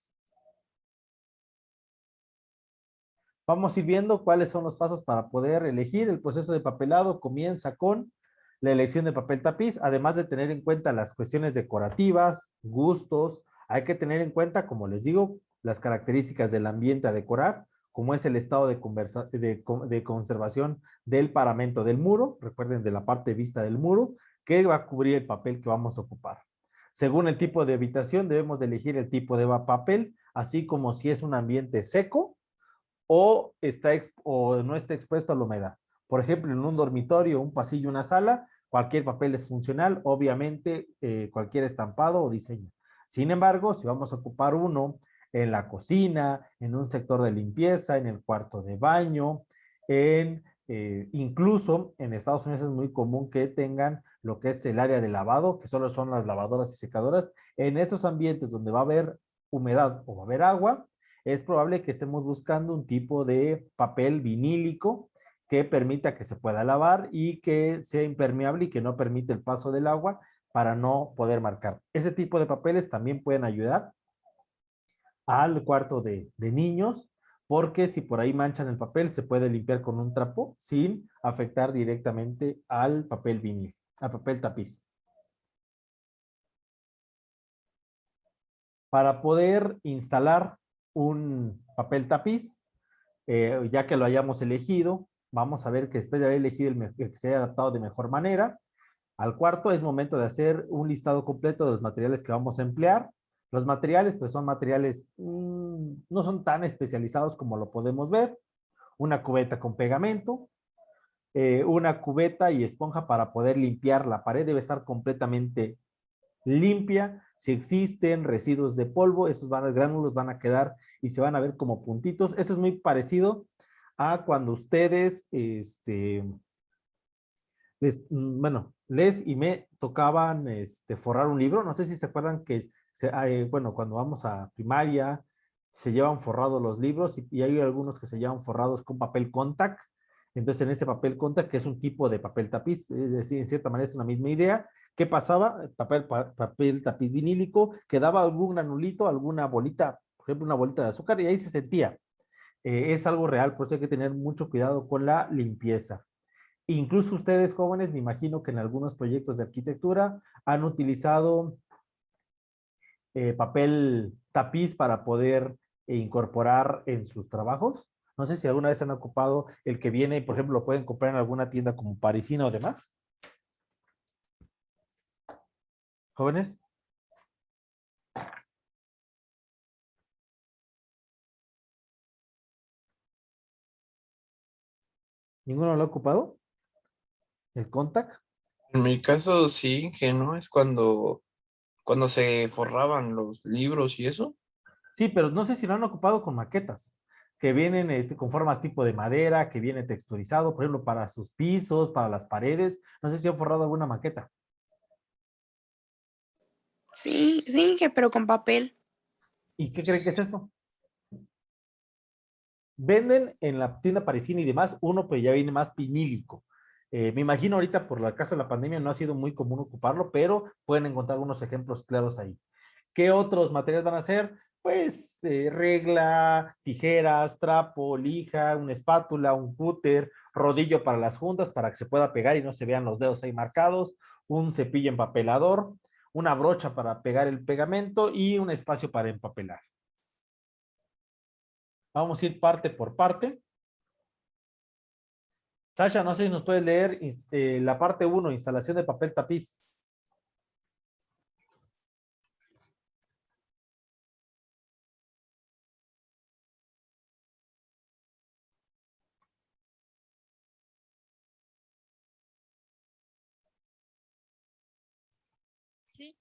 [SPEAKER 1] Vamos a ir viendo cuáles son los pasos para poder elegir. El proceso de papelado comienza con la elección de papel tapiz, además de tener en cuenta las cuestiones decorativas, gustos. Hay que tener en cuenta, como les digo, las características del ambiente a decorar, como es el estado de conservación del paramento del muro, recuerden de la parte vista del muro, que va a cubrir el papel que vamos a ocupar. Según el tipo de habitación, debemos de elegir el tipo de papel, así como si es un ambiente seco o, o no está expuesto a la humedad. Por ejemplo, en un dormitorio, un pasillo, una sala, cualquier papel es funcional, obviamente cualquier estampado o diseño. Sin embargo, si vamos a ocupar uno en la cocina, en un sector de limpieza, en el cuarto de baño, incluso en Estados Unidos es muy común que tengan lo que es el área de lavado, que solo son las lavadoras y secadoras. En estos ambientes donde va a haber humedad o va a haber agua, es probable que estemos buscando un tipo de papel vinílico que permita que se pueda lavar y que sea impermeable y que no permite el paso del agua para no poder marcar. Ese tipo de papeles también pueden ayudar al cuarto de niños, porque si por ahí manchan el papel, se puede limpiar con un trapo sin afectar directamente al papel vinil, al papel tapiz. Para poder instalar un papel tapiz, ya que lo hayamos elegido, vamos a ver que después de haber elegido el que se haya adaptado de mejor manera, al cuarto es momento de hacer un listado completo de los materiales que vamos a emplear. Los materiales, pues son materiales, no son tan especializados como lo podemos ver. Una cubeta con pegamento, una cubeta y esponja para poder limpiar la pared, debe estar completamente limpia. Si existen residuos de polvo, esos gránulos van a quedar y se van a ver como puntitos. Eso es muy parecido a cuando ustedes, les y me tocaban forrar un libro. No sé si se acuerdan que, bueno, cuando vamos a primaria, se llevan forrados los libros y hay algunos que se llevan forrados con papel contact. Entonces, en este papel contact, que es un tipo de papel tapiz, es decir, en cierta manera es una misma idea. ¿Qué pasaba? Papel tapiz vinílico, quedaba algún granulito, alguna bolita, por ejemplo, una bolita de azúcar, y ahí se sentía. Es algo real, por eso hay que tener mucho cuidado con la limpieza. Incluso ustedes jóvenes, me imagino que en algunos proyectos de arquitectura han utilizado papel tapiz para poder incorporar en sus trabajos. No sé si alguna vez han ocupado el que viene, por ejemplo, lo pueden comprar en alguna tienda como Parisina o demás. Jóvenes. ¿Ninguno lo ha ocupado? ¿El contact?
[SPEAKER 8] En mi caso, sí, que no es cuando se forraban los libros y eso.
[SPEAKER 1] Sí, pero no sé si lo han ocupado con maquetas, que vienen con formas tipo de madera, que viene texturizado, por ejemplo, para sus pisos, para las paredes. No sé si han forrado alguna maqueta.
[SPEAKER 7] Sí, sí, Inge, pero con papel.
[SPEAKER 1] ¿Y qué creen que es eso? Venden en la tienda parisina y demás, uno pues ya viene más vinílico. Me imagino ahorita por la caso de la pandemia no ha sido muy común ocuparlo, pero pueden encontrar unos ejemplos claros ahí. ¿Qué otros materiales van a ser? Pues regla, tijeras, trapo, lija, una espátula, un cúter, rodillo para las juntas para que se pueda pegar y no se vean los dedos ahí marcados, un cepillo empapelador, una brocha para pegar el pegamento y un espacio para empapelar. Vamos a ir parte por parte. Sasha, no sé si nos puedes leer la parte 1, instalación de papel tapiz.
[SPEAKER 10] Sí,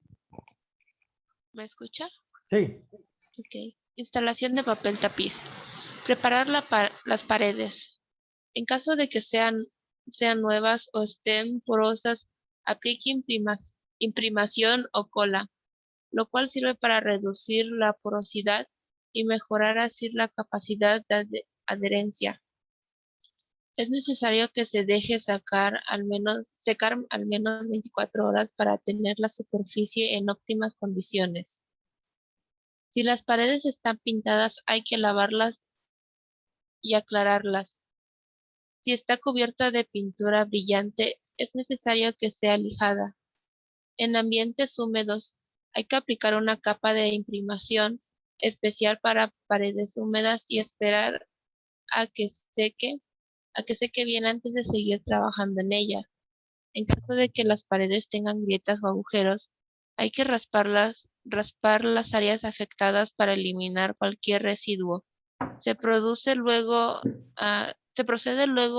[SPEAKER 10] ¿me escucha?
[SPEAKER 1] Sí,
[SPEAKER 10] Ok. Instalación de papel tapiz. Preparar las paredes. En caso de que sean nuevas o estén porosas, aplique imprimación o cola, lo cual sirve para reducir la porosidad y mejorar así la capacidad de adherencia. Es necesario que se deje secar al menos 24 horas para tener la superficie en óptimas condiciones. Si las paredes están pintadas, hay que lavarlas y aclararlas. Si está cubierta de pintura brillante, es necesario que sea lijada. En ambientes húmedos, hay que aplicar una capa de imprimación especial para paredes húmedas y esperar a que seque bien antes de seguir trabajando en ella. En caso de que las paredes tengan grietas o agujeros, hay que raspar las áreas afectadas para eliminar cualquier residuo. Se procede luego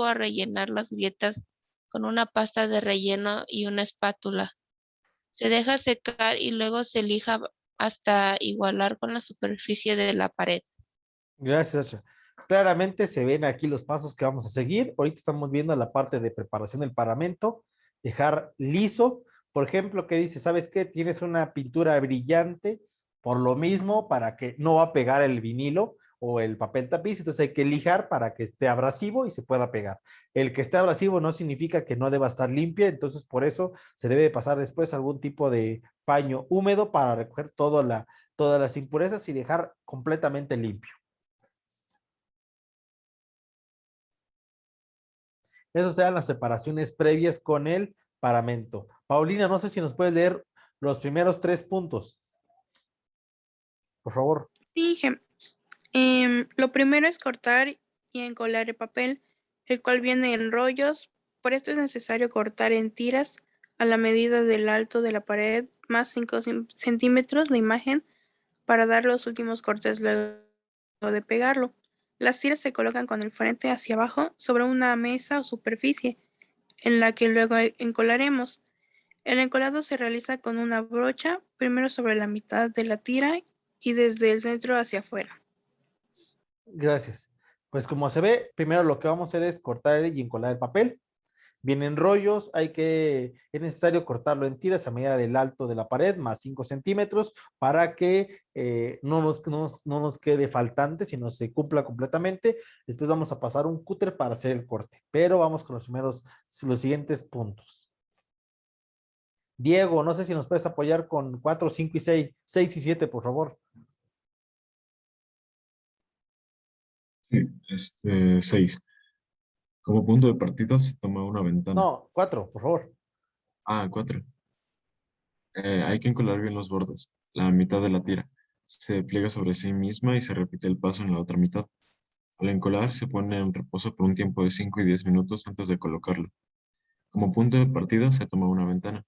[SPEAKER 10] a rellenar las grietas con una pasta de relleno y una espátula. Se deja secar y luego se lija hasta igualar con la superficie de la pared.
[SPEAKER 1] gracias, Sasha. Claramente se ven aquí los pasos que vamos a seguir. Ahorita estamos viendo la parte de preparación del paramento, dejar liso. Por ejemplo, que dice, ¿sabes qué? Tienes una pintura brillante, por lo mismo, para que no va a pegar el vinilo o el papel tapiz, entonces hay que lijar para que esté abrasivo y se pueda pegar. El que esté abrasivo no significa que no deba estar limpia, entonces por eso se debe pasar después algún tipo de paño húmedo para recoger todas las impurezas y dejar completamente limpio. Esas sean las separaciones previas con el paramento. Paulina, no sé si nos puedes leer los primeros 3 puntos, por favor.
[SPEAKER 7] Sí, Inge. Lo primero es cortar y encolar el papel, el cual viene en rollos. Por esto es necesario cortar en tiras a la medida del alto de la pared, más 5 centímetros la imagen, para dar los últimos cortes luego de pegarlo. Las tiras se colocan con el frente hacia abajo sobre una mesa o superficie, en la que luego encolaremos. El encolado se realiza con una brocha, primero sobre la mitad de la tira y desde el centro hacia afuera.
[SPEAKER 1] Gracias. Pues como se ve, primero lo que vamos a hacer es cortar y encolar el papel. Vienen rollos, es necesario cortarlo en tiras a medida del alto de la pared, más 5 centímetros, para que no nos quede faltante, sino se cumpla completamente. Después vamos a pasar un cúter para hacer el corte, pero vamos con los siguientes puntos. Diego, no sé si nos puedes apoyar con 4, 5 y 6, 6 y 7, por favor.
[SPEAKER 11] Sí, 6. Como punto de partida se toma una ventana.
[SPEAKER 1] No, 4, por favor.
[SPEAKER 11] 4. Hay que encolar bien los bordes. La mitad de la tira se pliega sobre sí misma y se repite el paso en la otra mitad. Al encolar se pone en reposo por un tiempo de 5 y 10 minutos antes de colocarlo. Como punto de partida se toma una ventana.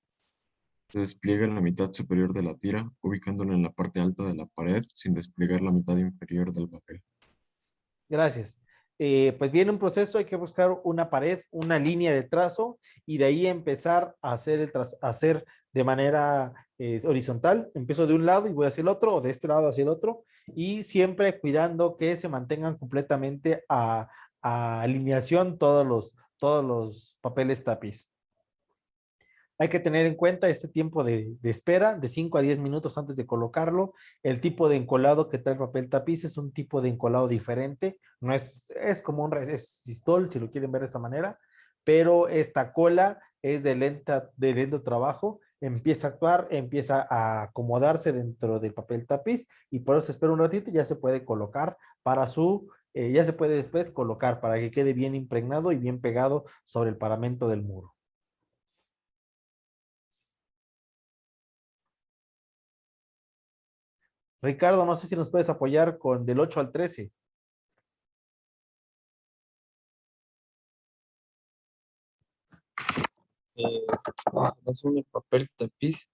[SPEAKER 11] Se despliega la mitad superior de la tira, ubicándola en la parte alta de la pared sin desplegar la mitad inferior del papel.
[SPEAKER 1] Gracias. pues viene un proceso, hay que buscar una pared, una línea de trazo y de ahí empezar a hacer de manera horizontal. Empiezo de un lado y voy hacia el otro o de este lado hacia el otro y siempre cuidando que se mantengan completamente a alineación todos los papeles tapiz. Hay que tener en cuenta este tiempo de espera de 5 a 10 minutos antes de colocarlo. El tipo de encolado que trae el papel tapiz es un tipo de encolado diferente. No es como es sistol, si lo quieren ver de esta manera, pero esta cola es de lento trabajo. Empieza a actuar, empieza a acomodarse dentro del papel tapiz y por eso espera un ratito y ya se puede colocar ya se puede después colocar para que quede bien impregnado y bien pegado sobre el paramento del muro. Ricardo, no sé si nos puedes apoyar con del 8 al 13.
[SPEAKER 8] Instalación del papel tapiz.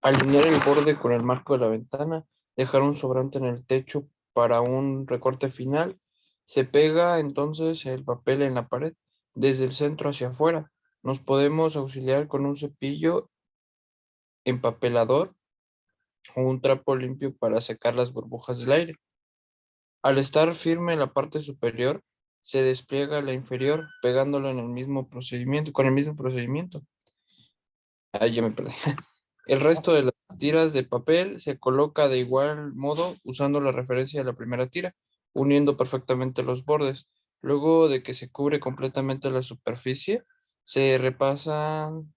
[SPEAKER 8] Alinear el borde con el marco de la ventana. Dejar un sobrante en el techo para un recorte final. Se pega entonces el papel en la pared desde el centro hacia afuera. Nos podemos auxiliar con un cepillo empapelador o un trapo limpio para secar las burbujas del aire. Al estar firme en la parte superior, se despliega la inferior pegándolo en el mismo procedimiento, con el mismo procedimiento. Ahí ya me perdí. El resto de las tiras de papel se coloca de igual modo usando la referencia de la primera tira, uniendo perfectamente los bordes. Luego de que se cubre completamente la superficie, se repasan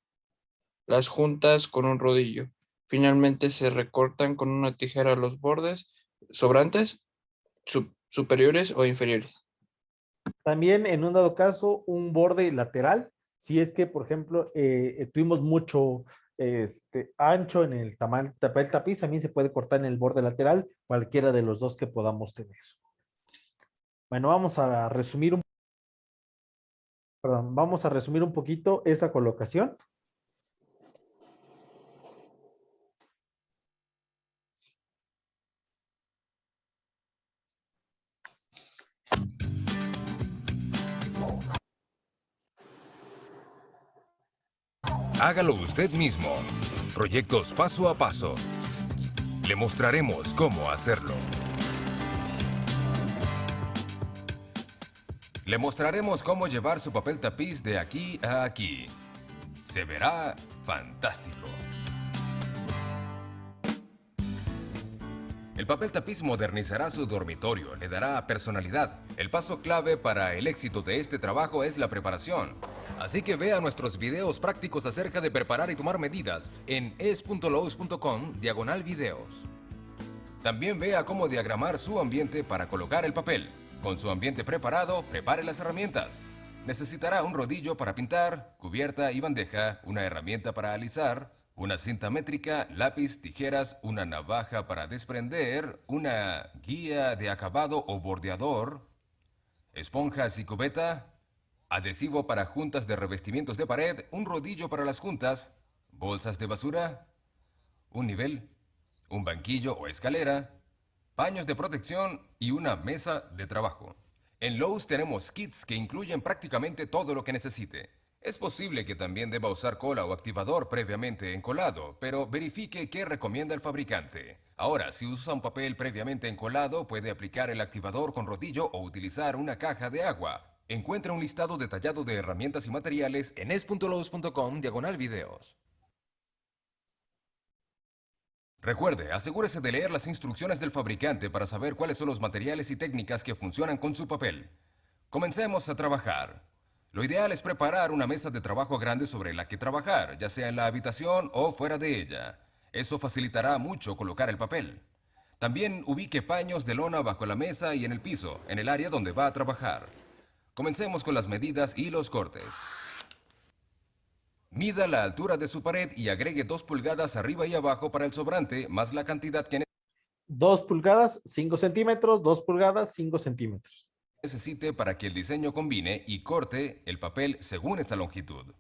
[SPEAKER 8] las juntas con un rodillo. Finalmente se recortan con una tijera los bordes sobrantes, superiores o inferiores.
[SPEAKER 1] También en un dado caso, un borde lateral, si es que, por ejemplo, tuvimos mucho ancho en el papel tapiz, también se puede cortar en el borde lateral, cualquiera de los dos que podamos tener. Bueno, vamos a resumir un poquito esa colocación.
[SPEAKER 12] Hágalo usted mismo. Proyectos paso a paso. Le mostraremos cómo hacerlo. Le mostraremos cómo llevar su papel tapiz de aquí a aquí. Se verá fantástico. El papel tapiz modernizará su dormitorio, le dará personalidad. El paso clave para el éxito de este trabajo es la preparación. Así que vea nuestros videos prácticos acerca de preparar y tomar medidas en es.lowe's.com/videos. También vea cómo diagramar su ambiente para colocar el papel. Con su ambiente preparado, prepare las herramientas. Necesitará un rodillo para pintar, cubierta y bandeja, una herramienta para alisar, una cinta métrica, lápiz, tijeras, una navaja para desprender, una guía de acabado o bordeador, esponjas y cubeta, adhesivo para juntas de revestimientos de pared, un rodillo para las juntas, bolsas de basura, un nivel, un banquillo o escalera, paños de protección y una mesa de trabajo. En Lowe's tenemos kits que incluyen prácticamente todo lo que necesite. Es posible que también deba usar cola o activador previamente encolado, pero verifique qué recomienda el fabricante. Ahora, si usa un papel previamente encolado, puede aplicar el activador con rodillo o utilizar una caja de agua. Encuentra un listado detallado de herramientas y materiales en es.lowe's.com/videos. Recuerde, asegúrese de leer las instrucciones del fabricante para saber cuáles son los materiales y técnicas que funcionan con su papel. Comencemos a trabajar. Lo ideal es preparar una mesa de trabajo grande sobre la que trabajar, ya sea en la habitación o fuera de ella. Eso facilitará mucho colocar el papel. También ubique paños de lona bajo la mesa y en el piso, en el área donde va a trabajar. Comencemos con las medidas y los cortes. Mida la altura de su pared y agregue 2 pulgadas arriba y abajo para el sobrante, más la cantidad que
[SPEAKER 1] 2 pulgadas, 5 centímetros, 2 pulgadas, 5 centímetros.
[SPEAKER 12] Necesite para que el diseño combine y corte el papel según esta longitud.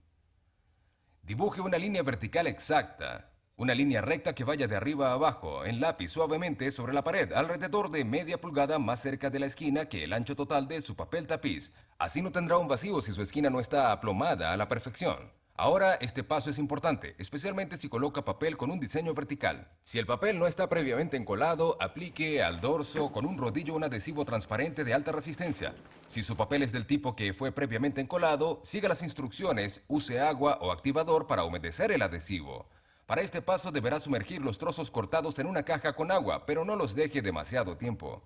[SPEAKER 12] Dibuje una línea vertical exacta. Una línea recta que vaya de arriba a abajo, en lápiz suavemente sobre la pared, alrededor de media pulgada más cerca de la esquina que el ancho total de su papel tapiz. Así no tendrá un vacío si su esquina no está aplomada a la perfección. Ahora, este paso es importante, especialmente si coloca papel con un diseño vertical. Si el papel no está previamente encolado, aplique al dorso con un rodillo un adhesivo transparente de alta resistencia. Si su papel es del tipo que fue previamente encolado, siga las instrucciones, use agua o activador para humedecer el adhesivo. Para este paso deberá sumergir los trozos cortados en una caja con agua, pero no los deje demasiado tiempo.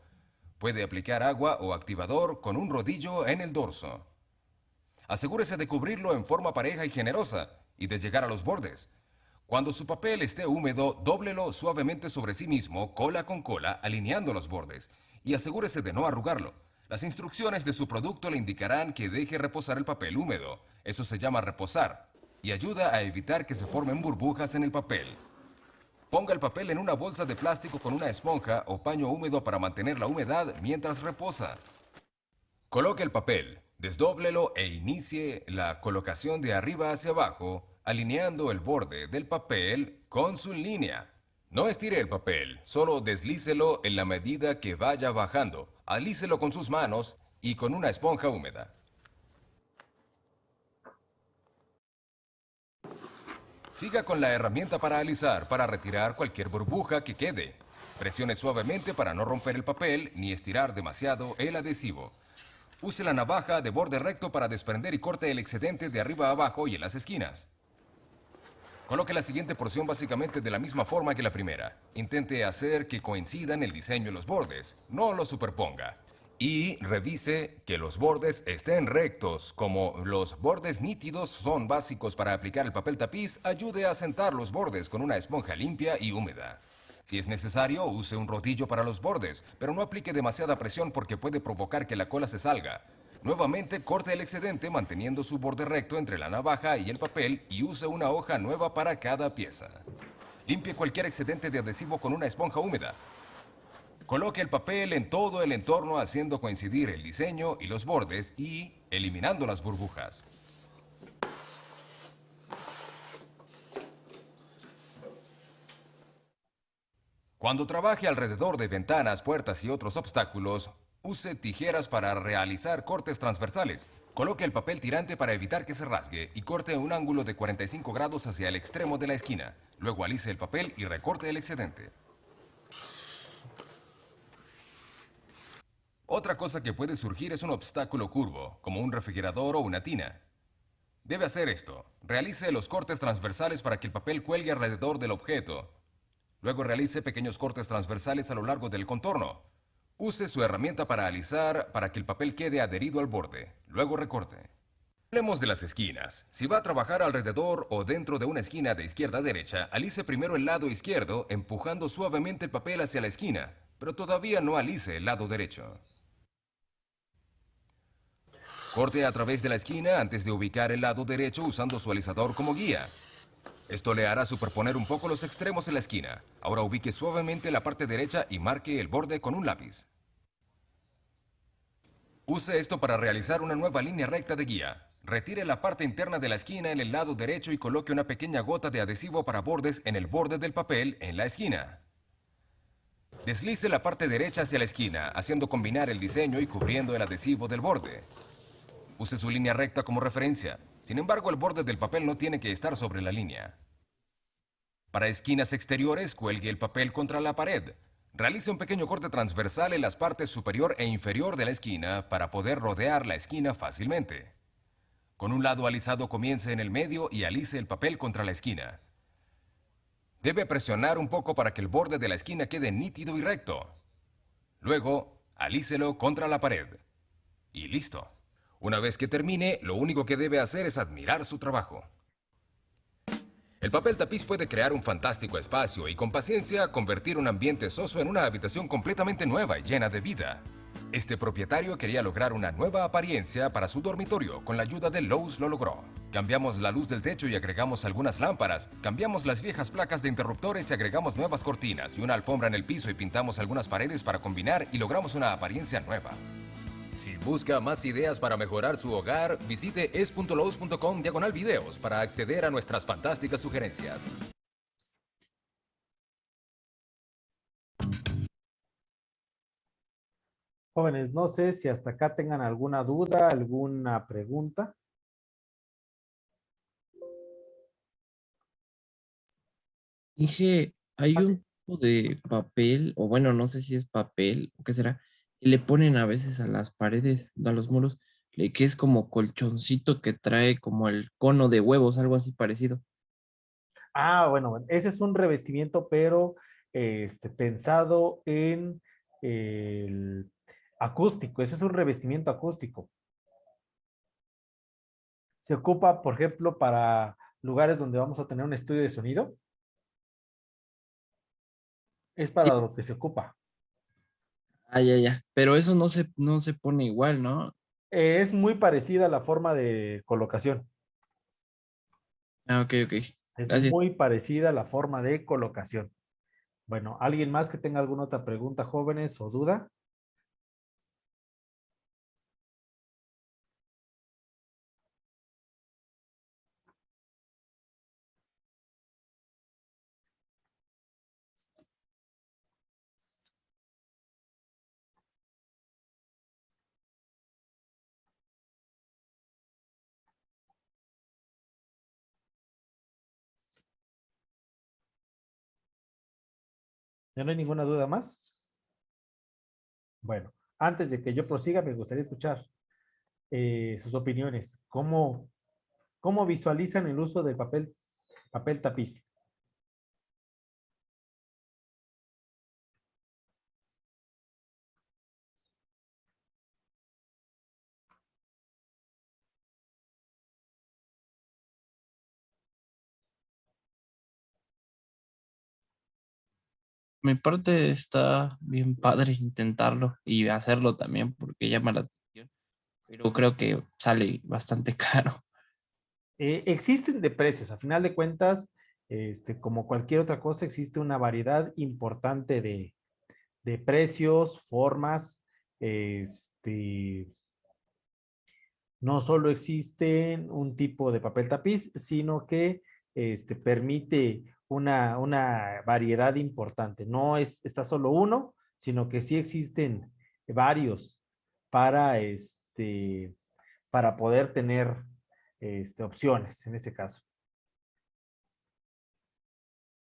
[SPEAKER 12] Puede aplicar agua o activador con un rodillo en el dorso. Asegúrese de cubrirlo en forma pareja y generosa y de llegar a los bordes. Cuando su papel esté húmedo, dóblelo suavemente sobre sí mismo, cola con cola, alineando los bordes, y asegúrese de no arrugarlo. Las instrucciones de su producto le indicarán que deje reposar el papel húmedo. Eso se llama reposar, y ayuda a evitar que se formen burbujas en el papel. Ponga el papel en una bolsa de plástico con una esponja o paño húmedo para mantener la humedad mientras reposa. Coloque el papel, desdóblelo e inicie la colocación de arriba hacia abajo, alineando el borde del papel con su línea. No estire el papel, solo deslícelo en la medida que vaya bajando. Alícelo con sus manos y con una esponja húmeda. Siga con la herramienta para alisar, para retirar cualquier burbuja que quede. Presione suavemente para no romper el papel ni estirar demasiado el adhesivo. Use la navaja de borde recto para desprender y corte el excedente de arriba a abajo y en las esquinas. Coloque la siguiente porción básicamente de la misma forma que la primera. Intente hacer que coincidan el diseño y los bordes, no los superponga. Y revise que los bordes estén rectos. Como los bordes nítidos son básicos para aplicar el papel tapiz, ayude a sentar los bordes con una esponja limpia y húmeda. Si es necesario, use un rodillo para los bordes, pero no aplique demasiada presión porque puede provocar que la cola se salga. Nuevamente, corte el excedente manteniendo su borde recto entre la navaja y el papel y use una hoja nueva para cada pieza. Limpie cualquier excedente de adhesivo con una esponja húmeda. Coloque el papel en todo el entorno haciendo coincidir el diseño y los bordes y eliminando las burbujas. Cuando trabaje alrededor de ventanas, puertas y otros obstáculos, use tijeras para realizar cortes transversales. Coloque el papel tirante para evitar que se rasgue y corte un ángulo de 45 grados hacia el extremo de la esquina. Luego alice el papel y recorte el excedente. Otra cosa que puede surgir es un obstáculo curvo, como un refrigerador o una tina. Debe hacer esto. Realice los cortes transversales para que el papel cuelgue alrededor del objeto. Luego realice pequeños cortes transversales a lo largo del contorno. Use su herramienta para alisar para que el papel quede adherido al borde. Luego recorte. Hablemos de las esquinas. Si va a trabajar alrededor o dentro de una esquina de izquierda a derecha, alice primero el lado izquierdo empujando suavemente el papel hacia la esquina, pero todavía no alice el lado derecho. Corte a través de la esquina antes de ubicar el lado derecho usando su alisador como guía. Esto le hará superponer un poco los extremos en la esquina. Ahora ubique suavemente la parte derecha y marque el borde con un lápiz. Use esto para realizar una nueva línea recta de guía. Retire la parte interna de la esquina en el lado derecho y coloque una pequeña gota de adhesivo para bordes en el borde del papel en la esquina. Deslice la parte derecha hacia la esquina, haciendo combinar el diseño y cubriendo el adhesivo del borde. Use su línea recta como referencia. Sin embargo, el borde del papel no tiene que estar sobre la línea. Para esquinas exteriores, cuelgue el papel contra la pared. Realice un pequeño corte transversal en las partes superior e inferior de la esquina para poder rodear la esquina fácilmente. Con un lado alisado comience en el medio y alice el papel contra la esquina. Debe presionar un poco para que el borde de la esquina quede nítido y recto. Luego, alícelo contra la pared. Y listo. Una vez que termine, lo único que debe hacer es admirar su trabajo. El papel tapiz puede crear un fantástico espacio y con paciencia convertir un ambiente soso en una habitación completamente nueva y llena de vida. Este propietario quería lograr una nueva apariencia para su dormitorio. Con la ayuda de Lowe's lo logró. Cambiamos la luz del techo y agregamos algunas lámparas. Cambiamos las viejas placas de interruptores y agregamos nuevas cortinas y una alfombra en el piso y pintamos algunas paredes para combinar y logramos una apariencia nueva. Si busca más ideas para mejorar su hogar, visite es.lowe's.com/videos para acceder a nuestras fantásticas sugerencias.
[SPEAKER 1] Jóvenes, no sé si hasta acá tengan alguna duda, alguna pregunta.
[SPEAKER 8] Dije, hay un tipo de papel, o bueno, no sé si es papel o qué será, que le ponen a veces a las paredes, a los muros, que es como colchoncito que trae como el cono de huevos, algo así parecido.
[SPEAKER 1] Ah, bueno, ese es un revestimiento, pero pensado en el acústico. Ese es un revestimiento acústico. Se ocupa, por ejemplo, para lugares donde vamos a tener un estudio de sonido. Es para
[SPEAKER 8] Sí.
[SPEAKER 1] lo que se ocupa.
[SPEAKER 8] Ah, ya, ya. Pero eso no se pone igual, ¿no?
[SPEAKER 1] Es muy parecida a la forma de colocación.
[SPEAKER 8] Ah, ok, ok.
[SPEAKER 1] Es
[SPEAKER 8] Gracias.
[SPEAKER 1] muy parecida a la forma de colocación. Bueno, ¿alguien más que tenga alguna otra pregunta, jóvenes, o duda? ¿Ya no hay ninguna duda más? Bueno, antes de que yo prosiga, me gustaría escuchar sus opiniones. ¿Cómo visualizan el uso del papel tapiz?
[SPEAKER 8] Mi parte está bien padre intentarlo y hacerlo también porque llama la atención, pero creo que sale bastante caro.
[SPEAKER 1] Existen de precios, a final de cuentas, como cualquier otra cosa, existe una variedad importante de precios, formas, este, no solo existe un tipo de papel tapiz, sino que permite una variedad importante. No está solo uno, sino que sí existen varios para, para poder tener opciones en este caso.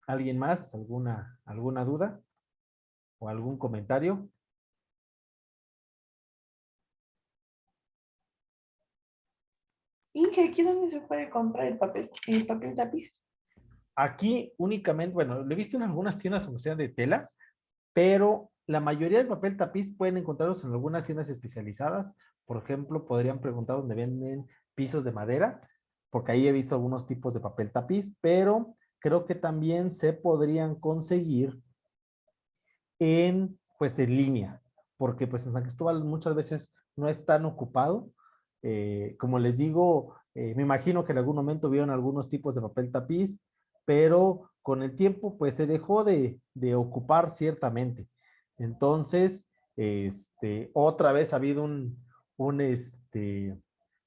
[SPEAKER 1] ¿Alguien más? ¿Alguna duda o algún comentario?
[SPEAKER 13] Inge, ¿aquí dónde se puede comprar el papel tapiz?
[SPEAKER 1] Aquí únicamente, bueno, lo he visto en algunas tiendas, o sea, de tela, pero la mayoría del papel tapiz pueden encontrarlos en algunas tiendas especializadas. Por ejemplo, podrían preguntar dónde venden pisos de madera, porque ahí he visto algunos tipos de papel tapiz, pero creo que también se podrían conseguir pues, en línea, porque pues en San Cristóbal muchas veces no es tan ocupado. Como les digo, me imagino que en algún momento vieron algunos tipos de papel tapiz, pero con el tiempo pues se dejó de ocupar ciertamente. Entonces, otra vez ha habido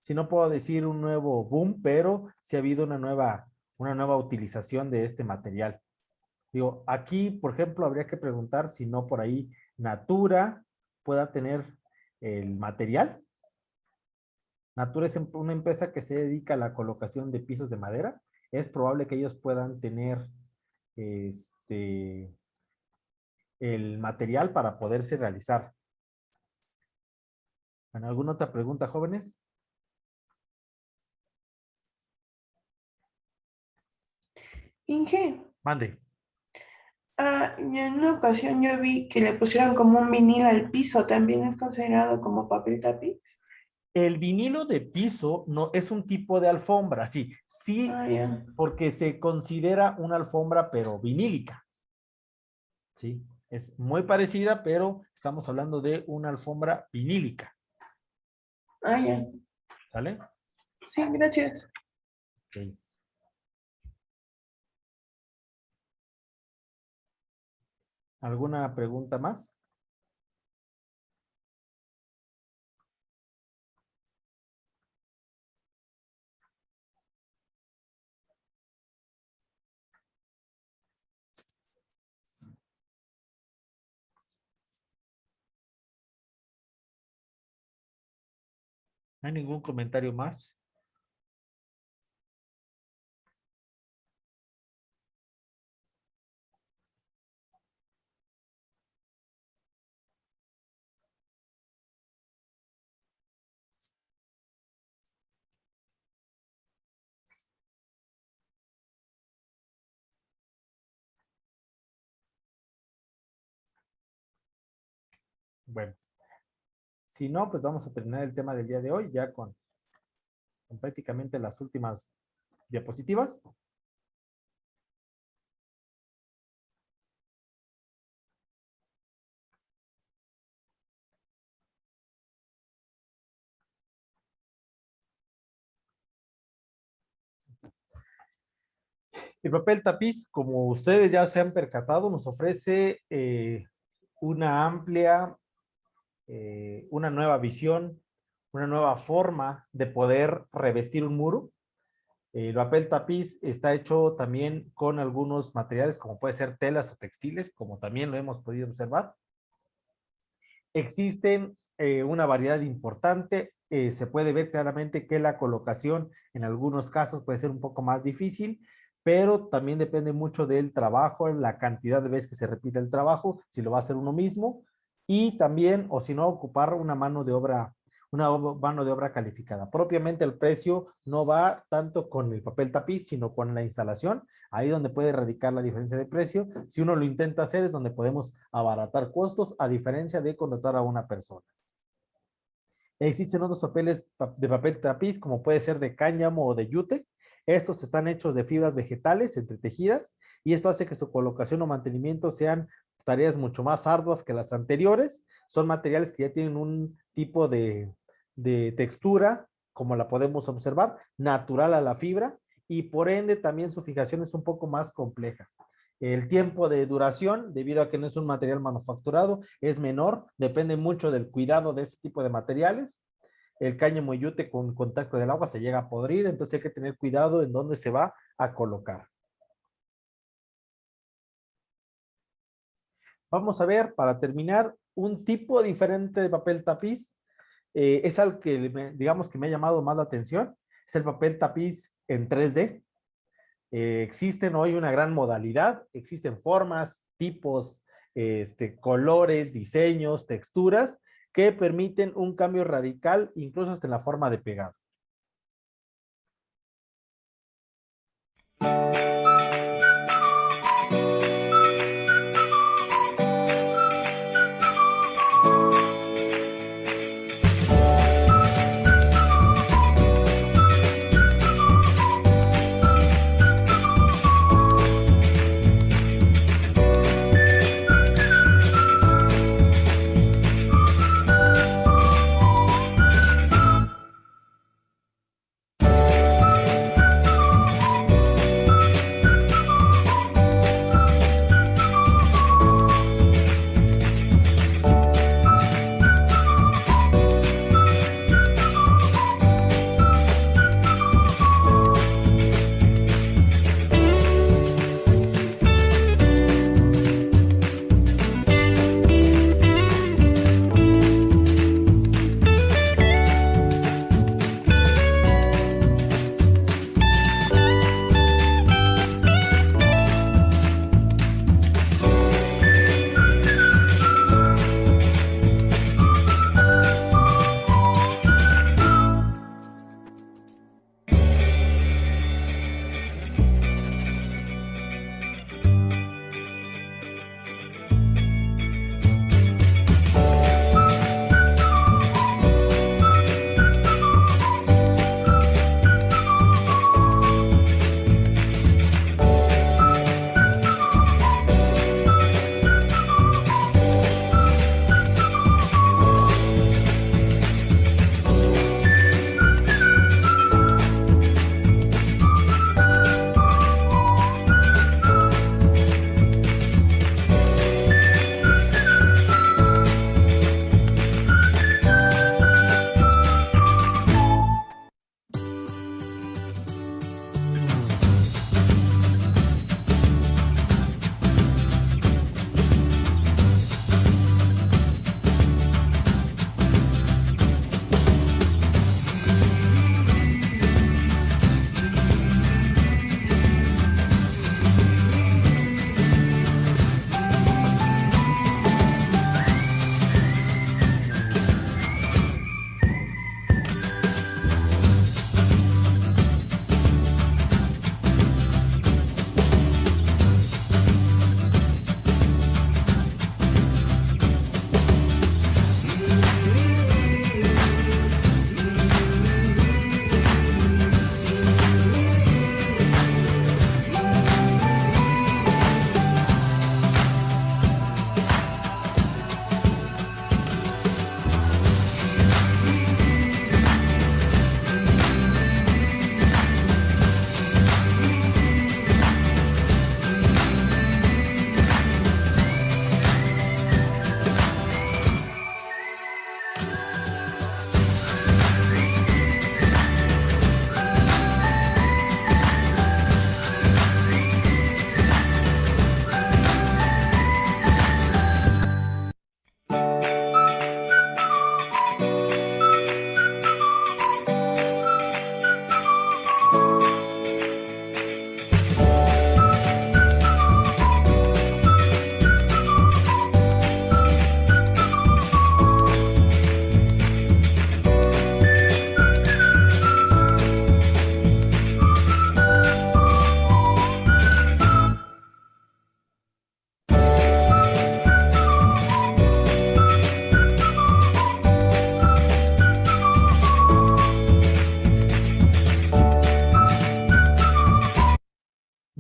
[SPEAKER 1] si no puedo decir un nuevo boom, pero sí ha habido una nueva utilización de este material. Digo, aquí, por ejemplo, habría que preguntar si no por ahí Natura pueda tener el material. Natura es una empresa que se dedica a la colocación de pisos de madera. Es probable que ellos puedan tener este, el material para poderse realizar. ¿Bueno, alguna otra pregunta, jóvenes?
[SPEAKER 13] Inge,
[SPEAKER 1] Mande.
[SPEAKER 13] en una ocasión yo vi que le pusieron como un vinil al piso, ¿también es considerado como papel tapiz?
[SPEAKER 1] El vinilo de piso no es un tipo de alfombra, sí, sí,
[SPEAKER 13] Ah, ya.
[SPEAKER 1] porque se considera una alfombra, pero vinílica. Sí, es muy parecida, pero estamos hablando de una alfombra vinílica.
[SPEAKER 13] Ah, ya.
[SPEAKER 1] ¿Sale?
[SPEAKER 13] Sí, gracias.
[SPEAKER 1] Ok. ¿Alguna pregunta más? ¿No hay ningún comentario más? Bueno, si no, pues vamos a terminar el tema del día de hoy ya con prácticamente las últimas diapositivas. El papel tapiz, como ustedes ya se han percatado, nos ofrece una amplia, una nueva visión, una nueva forma de poder revestir un muro. El papel tapiz está hecho también con algunos materiales, como puede ser telas o textiles, como también lo hemos podido observar. Existen una variedad importante. Se puede ver claramente que la colocación en algunos casos puede ser un poco más difícil, pero también depende mucho del trabajo, la cantidad de veces que se repite el trabajo, si lo va a hacer uno mismo, y también, o si no, ocupar una mano de obra calificada. Propiamente el precio no va tanto con el papel tapiz, sino con la instalación, ahí donde puede radicar la diferencia de precio. Si uno lo intenta hacer es donde podemos abaratar costos, a diferencia de contratar a una persona. Existen otros papeles de papel tapiz, como puede ser de cáñamo o de yute. Estos están hechos de fibras vegetales entretejidas y esto hace que su colocación o mantenimiento sean tareas mucho más arduas que las anteriores. Son materiales que ya tienen un tipo de textura, como la podemos observar, natural a la fibra, y por ende también su fijación es un poco más compleja. El tiempo de duración, debido a que no es un material manufacturado, es menor, depende mucho del cuidado de este tipo de materiales. El cáñamo y yute con contacto del agua se llega a podrir, entonces hay que tener cuidado en dónde se va a colocar. Vamos a ver, para terminar, un tipo diferente de papel tapiz. Es algo que, digamos, que me ha llamado más la atención. Es el papel tapiz en 3D. Existen hoy una gran modalidad. Existen formas, tipos, colores, diseños, texturas que permiten un cambio radical, incluso hasta en la forma de pegado.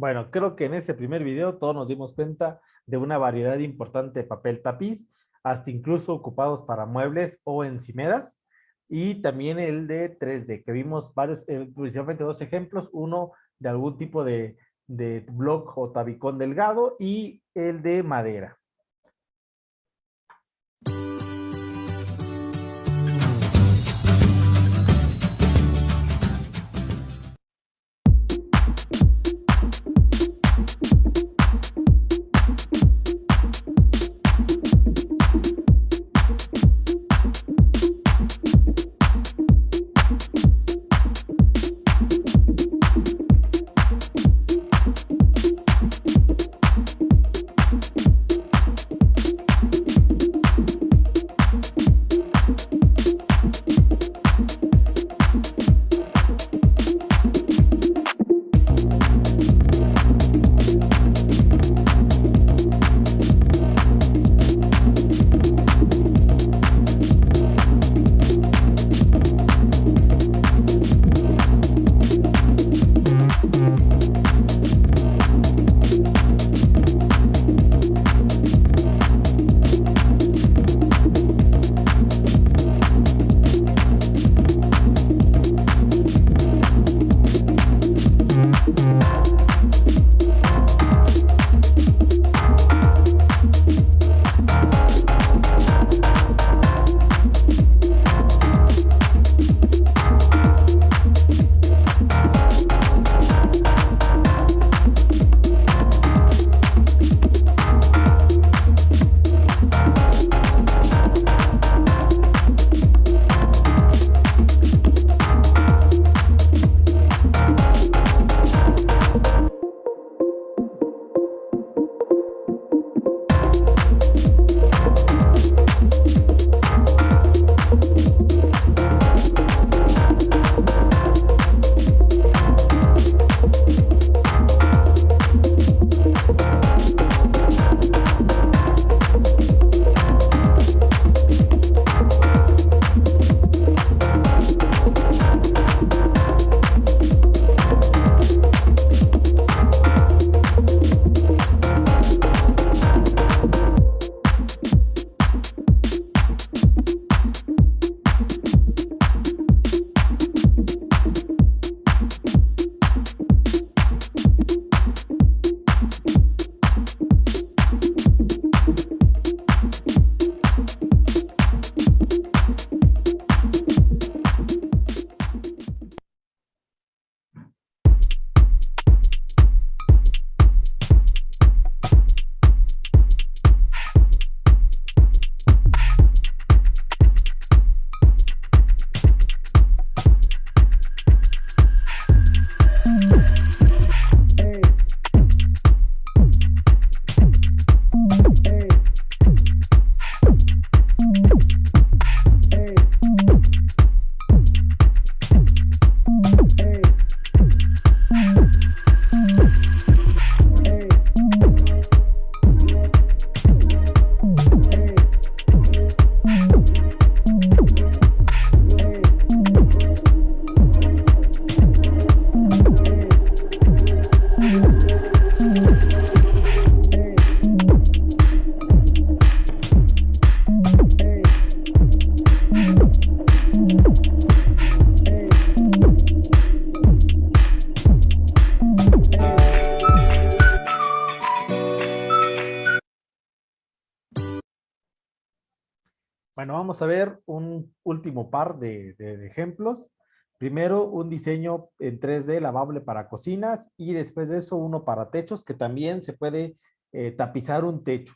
[SPEAKER 1] Bueno, creo que en este primer video todos nos dimos cuenta de una variedad importante de papel tapiz, hasta incluso ocupados para muebles o encimedas, y también el de 3D, que vimos varios, principalmente dos ejemplos, uno de algún tipo de bloc o tabicón delgado y el de madera. Bueno, vamos a ver un último par de ejemplos. Primero, un diseño en 3D lavable para cocinas y después de eso uno para techos, que también se puede tapizar un techo.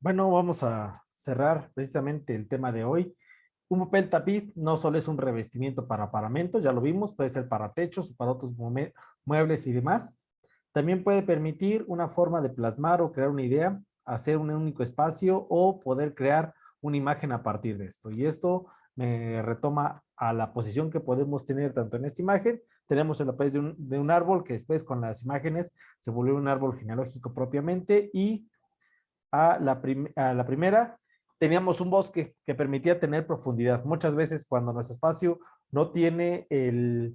[SPEAKER 1] Bueno, vamos a cerrar precisamente el tema de hoy. Un papel tapiz no solo es un revestimiento para paramentos, ya lo vimos, puede ser para techos, para otros muebles y demás. También puede permitir una forma de plasmar o crear una idea, hacer un único espacio o poder crear una imagen a partir de esto. Y esto me retoma a la posición que podemos tener tanto en esta imagen. Tenemos el papel de un árbol que después con las imágenes se volvió un árbol genealógico propiamente, y a la primera teníamos un bosque que permitía tener profundidad. Muchas veces cuando nuestro espacio no tiene el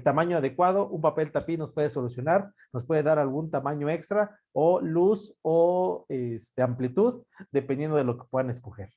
[SPEAKER 1] tamaño adecuado, un papel tapiz nos puede solucionar, nos puede dar algún tamaño extra o luz o amplitud, dependiendo de lo que puedan escoger.